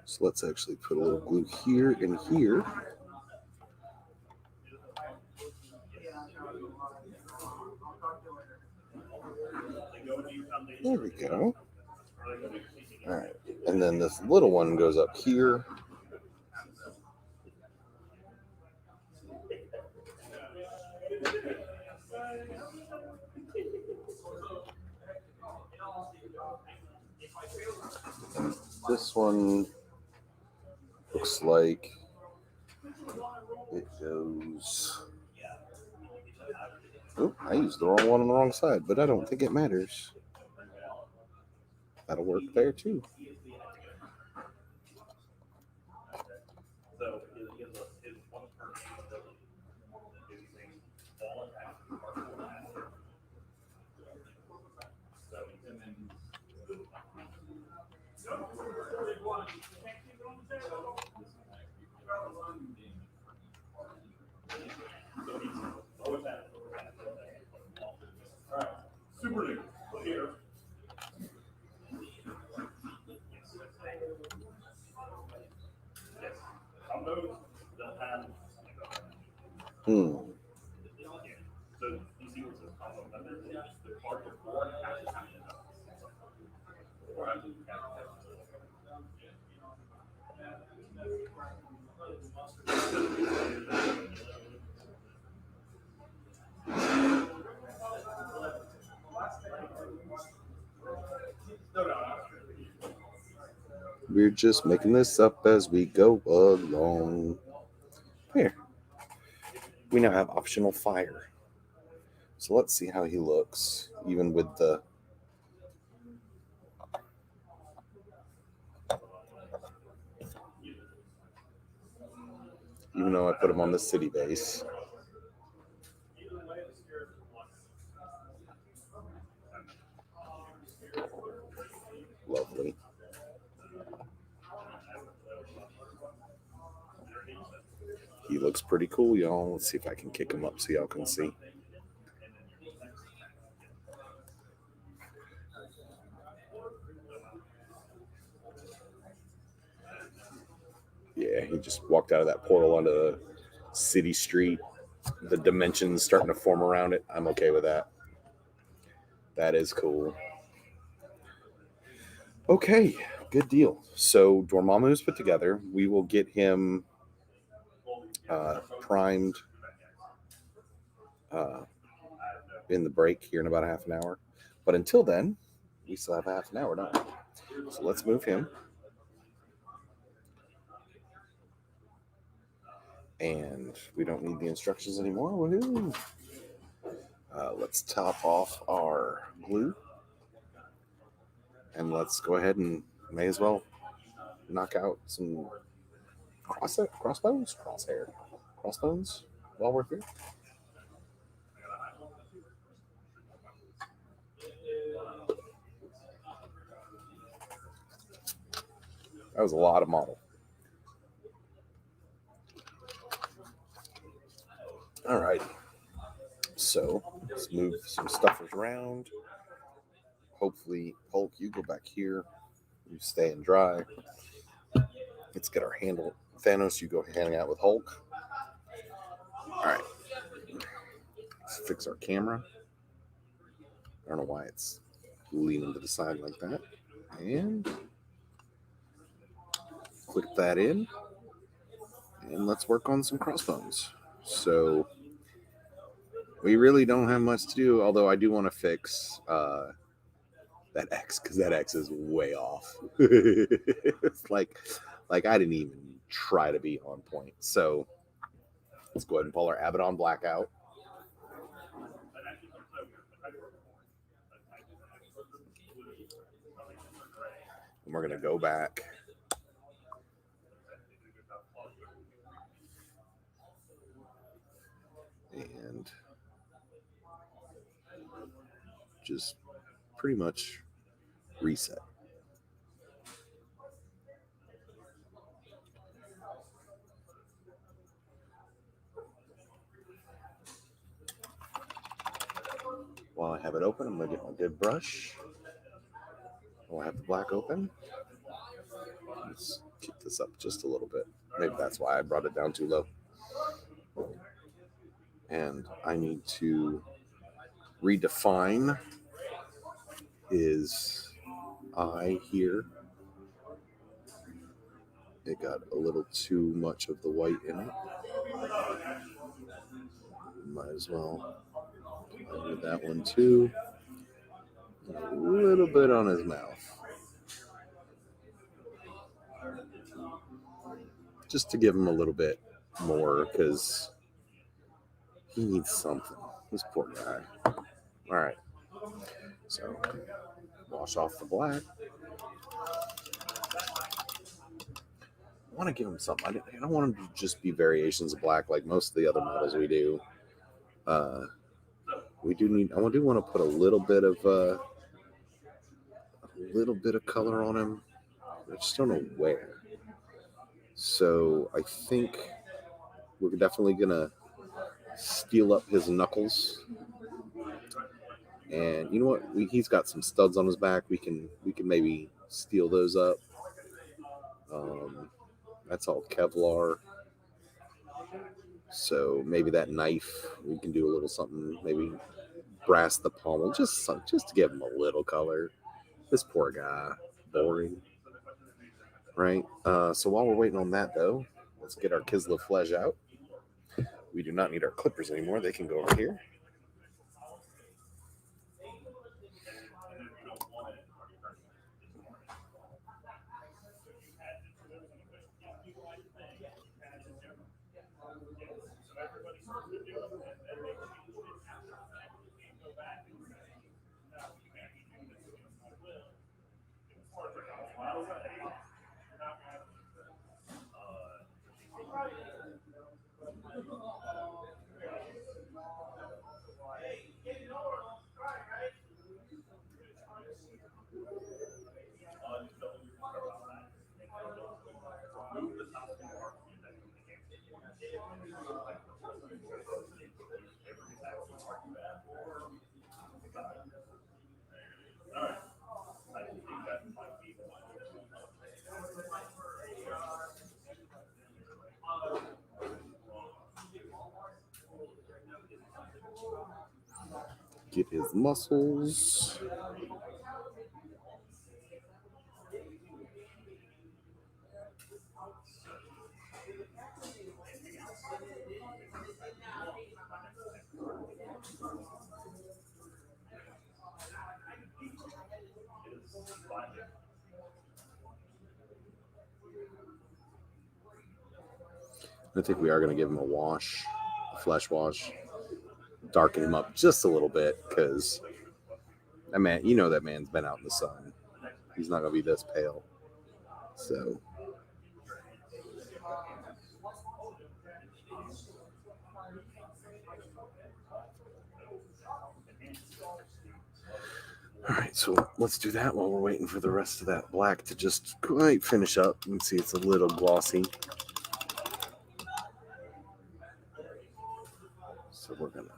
So let's actually put a little glue here and here. There we go. All right. And then this little one goes up here. And this one looks like it goes... Oh, I used the wrong one on the wrong side, but I don't think it matters. That'll work there too. Super new. Here. Yes. On those, they'll have. So you see what's the part of four has to have We're just making this up as we go along. Here. We now have optional fire. So let's see how he looks, even with the... Even though I put him on the city base. Lovely. He looks pretty cool, y'all. Let's see if I can kick him up so y'all can see. Yeah, he just walked out of that portal onto the city street. The dimensions starting to form around it. I'm okay with that. That is cool. Okay, good deal. So Dormammu's put together. We will get him primed in the break here in about a half an hour. But until then, we still have half an hour, don't we? So let's move him. And we don't need the instructions anymore. Woohoo! Let's top off our glue. And let's go ahead and may as well knock out some crossbones while we're here. That was a lot of model. All right. So let's move some stuffers around. Hopefully, Hulk, you go back here. You stay and dry. Let's get our handle. Thanos, you go hang out with Hulk. All right. Let's fix our camera. I don't know why it's leaning to the side like that. And click that in. And let's work on some crossbones. So we really don't have much to do, although I do want to fix that X, because that X is way off. It's like I didn't even try to be on point. So let's go ahead and pull our Abaddon Black out. And we're going to go back. And just pretty much reset. While I have it open, I'm going to get my good brush. While I have the black open, let's keep this up just a little bit. Maybe that's why I brought it down too low. And I need to redefine his eye here. It got a little too much of the white in it. Might as well do that one too. A little bit on his mouth. Just to give him a little bit more, because he needs something. This poor guy. All right. So wash off the black. I want to give him something. I don't want him to just be variations of black like most of the other models we do. We do need. I do want to put a little bit of color on him. I just don't know where. So I think we're definitely gonna steel up his knuckles. And you know what? He's got some studs on his back. We can maybe steel those up. That's all Kevlar. So maybe that knife, we can do a little something. Maybe brass the pommel, just to give him a little color. This poor guy, boring, right? So while we're waiting on that, though, let's get our Kislev flesh out. We do not need our clippers anymore. They can go over here. Get his muscles. I think we are going to give him a wash, a flesh wash, darken him up just a little bit, because that man, that man's been out in the sun. He's not going to be this pale. So. All right, so let's do that while we're waiting for the rest of that black to just quite finish up. You can see it's a little glossy. So we're going to...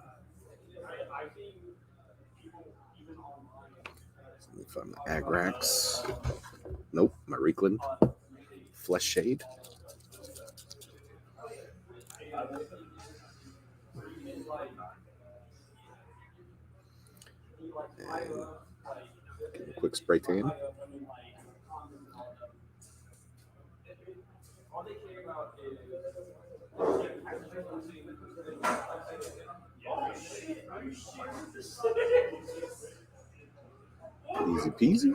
Let me find my Agrax. Nope, my Reikland. Flesh Shade. And give a quick spray tan. Easy peasy.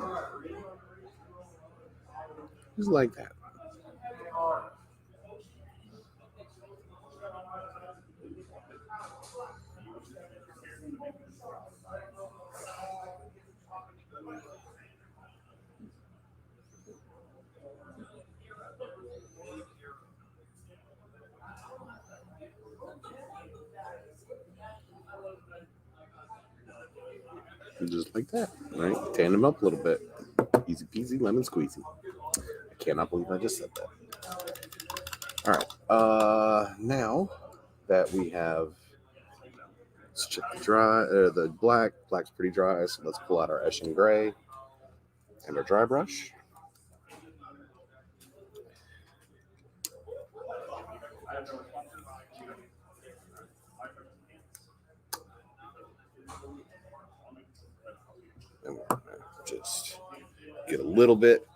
Just like that. Just like that, right? Tan them up a little bit. Easy peasy, lemon squeezy. I cannot believe I just said that. All right. Now that we have, let's check the the black. Black's pretty dry, so let's pull out our Eshin Gray and our dry brush. And we're gonna just get a little bit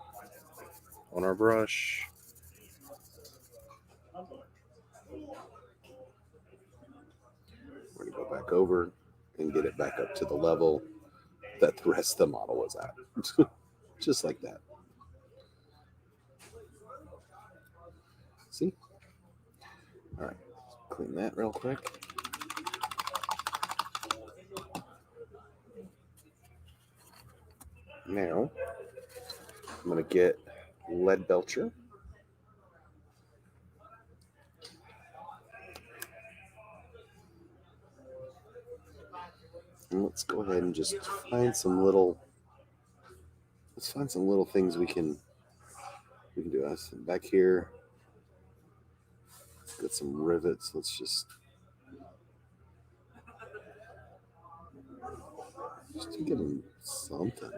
on our brush. We're going to go back over and get it back up to the level that the rest of the model was at. Just like that. See? All right. Clean that real quick. Now, I'm going to get Lead Belcher. And let's go ahead and just find some little things we can do. Back here, got some rivets. Let's just get them something.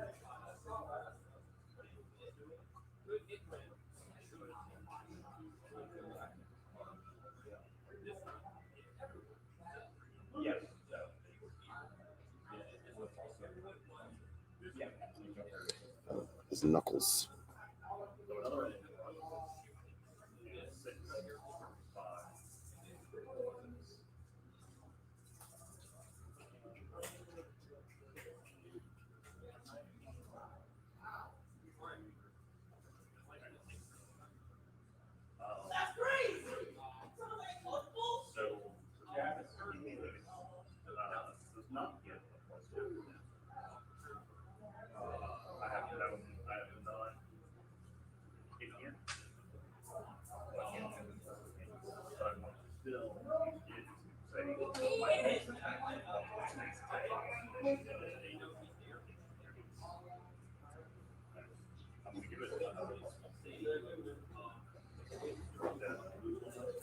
His knuckles.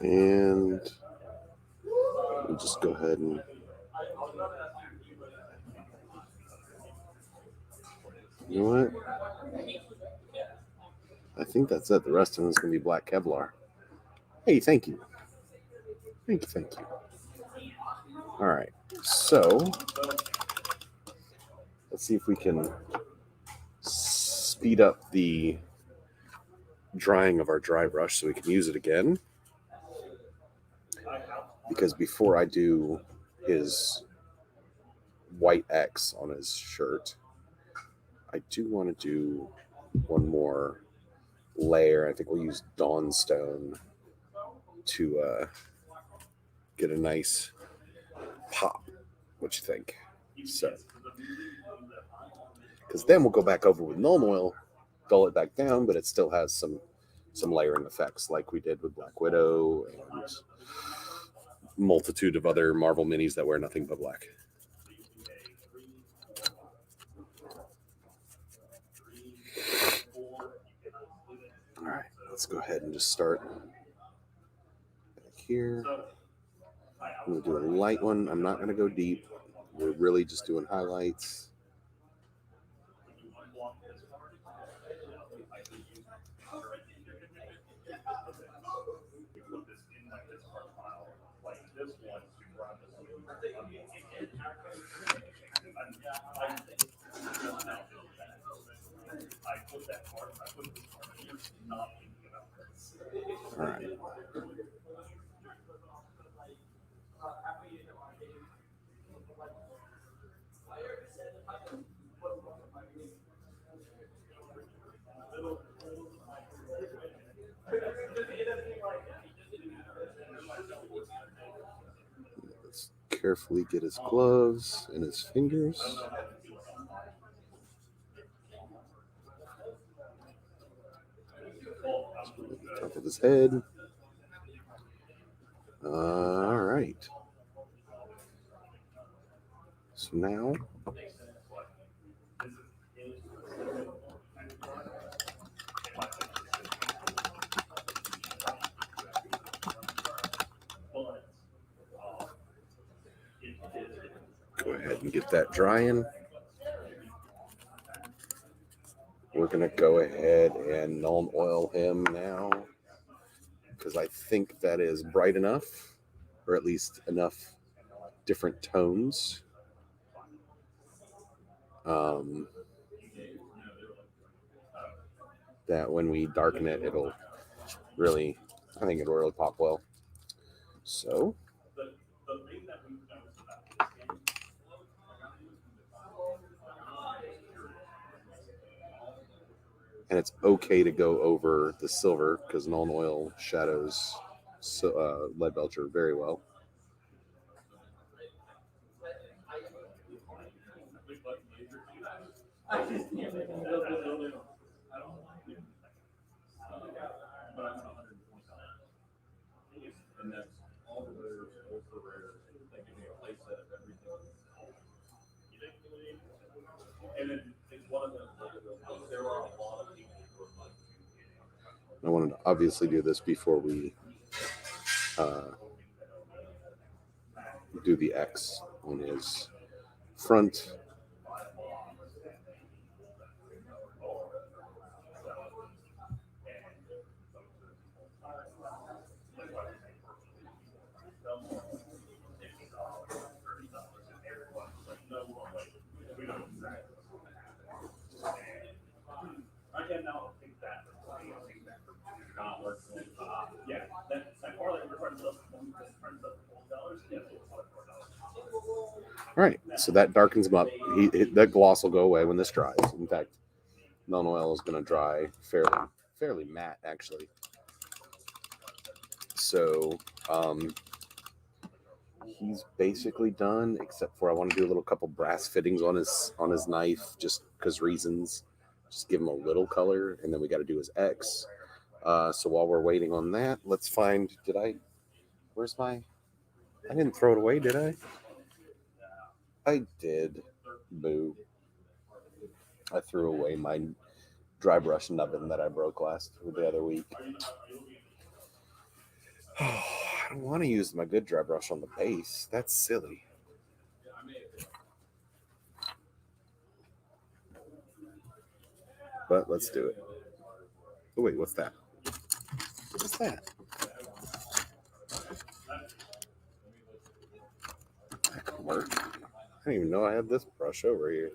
And we'll just go ahead and you know what? I think that's it. The rest of them is going to be black Kevlar. Hey, thank you. Thank you. All right. So let's see if we can speed up the drying of our dry brush so we can use it again. Because before I do his white X on his shirt, I do want to do one more layer. I think we'll use Dawnstone to get a nice pop. What you think? So, because then we'll go back over with Nuln Oil dull it back down, but it still has some layering effects like we did with Black Widow and multitude of other Marvel minis that wear nothing but black. All right, let's go ahead and just start back here. I'm going to do a light one. I'm not going to go deep. We're really just doing highlights. All right. Let's carefully get his gloves and his fingers. Top of his head. All right. So now go ahead and get that drying. We're going to go ahead and Nuln Oil him now because I think that is bright enough, or at least enough different tones. That when we darken it, it'll really, I think it'll really pop well. So and it's okay to go over the silver because Nuln Oil shadows lead belcher very well. I wanted to obviously do this before we do the X on his front. All right, so that darkens him up. That gloss will go away when this dries. In fact, Nuln Oil is going to dry fairly matte, actually. So he's basically done, except for I want to do a little couple brass fittings on his knife, just because reasons. Just give him a little color, and then we got to do his X. So while we're waiting on that, let's find. Where's my? I didn't throw it away, did I? I did. Boo. I threw away my dry brush nubbin that I broke the other week. I don't want to use my good dry brush on the base. That's silly. But let's do it. Oh, wait, what's that? What's that? That can work. I didn't even know I had this brush over here.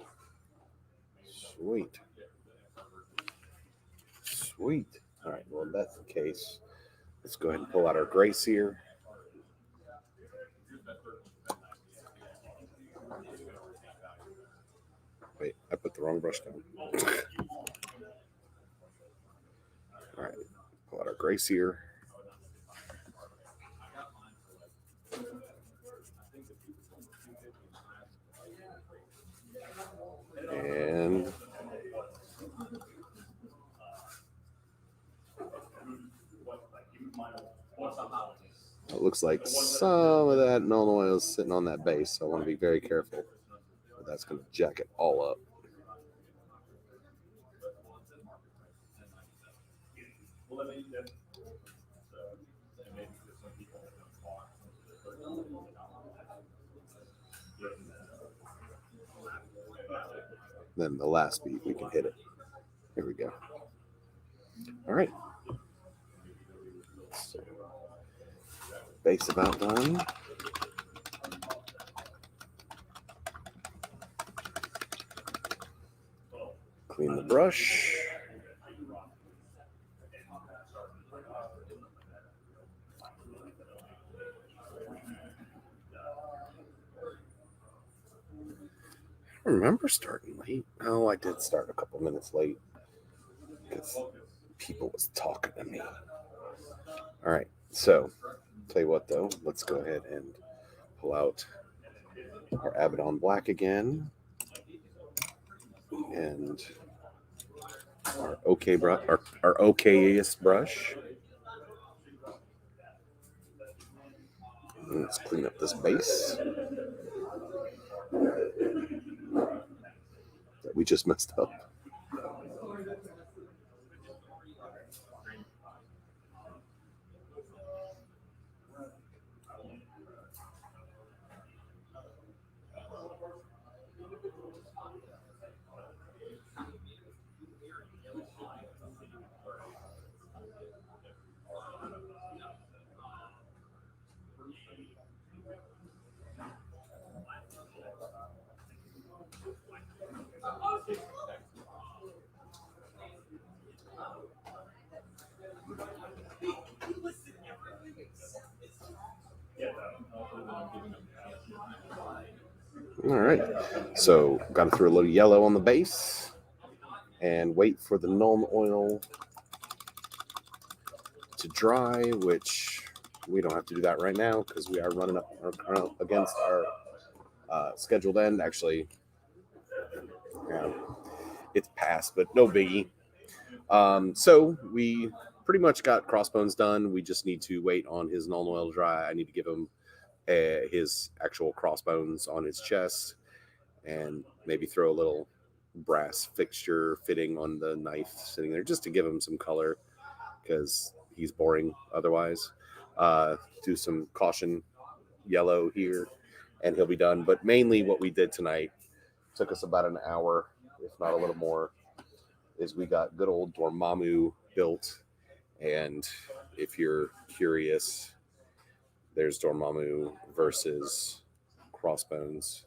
Sweet. All right, well, if that's the case, let's go ahead and pull out our gray sear. Wait, I put the wrong brush down. All right, pull out our gray sear. And It looks like some of that Nuln Oil is sitting on that base, so I want to be very careful. But that's going to jack it all up. Then the last beat, we can hit it. Here we go. All right. So, base about done. Clean the brush. I remember starting late. Oh, I did start a couple minutes late because people was talking to me. All right, so tell you what though, let's go ahead and pull out our Abaddon Black again and our OK brush, our okayest brush. And let's clean up this base that we just messed up. All right, so got to throw a little yellow on the base and wait for the Nuln Oil to dry, which we don't have to do that right now because we are running up against our scheduled end. Actually, yeah, it's past, but no biggie. So we pretty much got Crossbones done. We just need to wait on his Nuln Oil to dry. I need to give him his actual crossbones on his chest and maybe throw a little brass fixture fitting on the knife sitting there just to give him some color because he's boring otherwise. Do some caution yellow here and he'll be done. But mainly what we did tonight took us about an hour, if not a little more, is we got good old Dormammu built. And if you're curious, there's Dormammu versus Crossbones.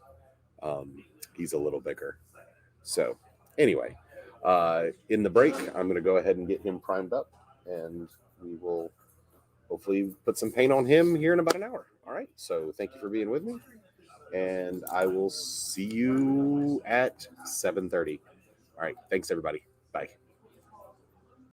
He's a little bigger. So anyway, in the break, I'm going to go ahead and get him primed up, and we will hopefully put some paint on him here in about an hour. All right. So thank you for being with me, and I will see you at 7:30. All right. Thanks, everybody. Bye.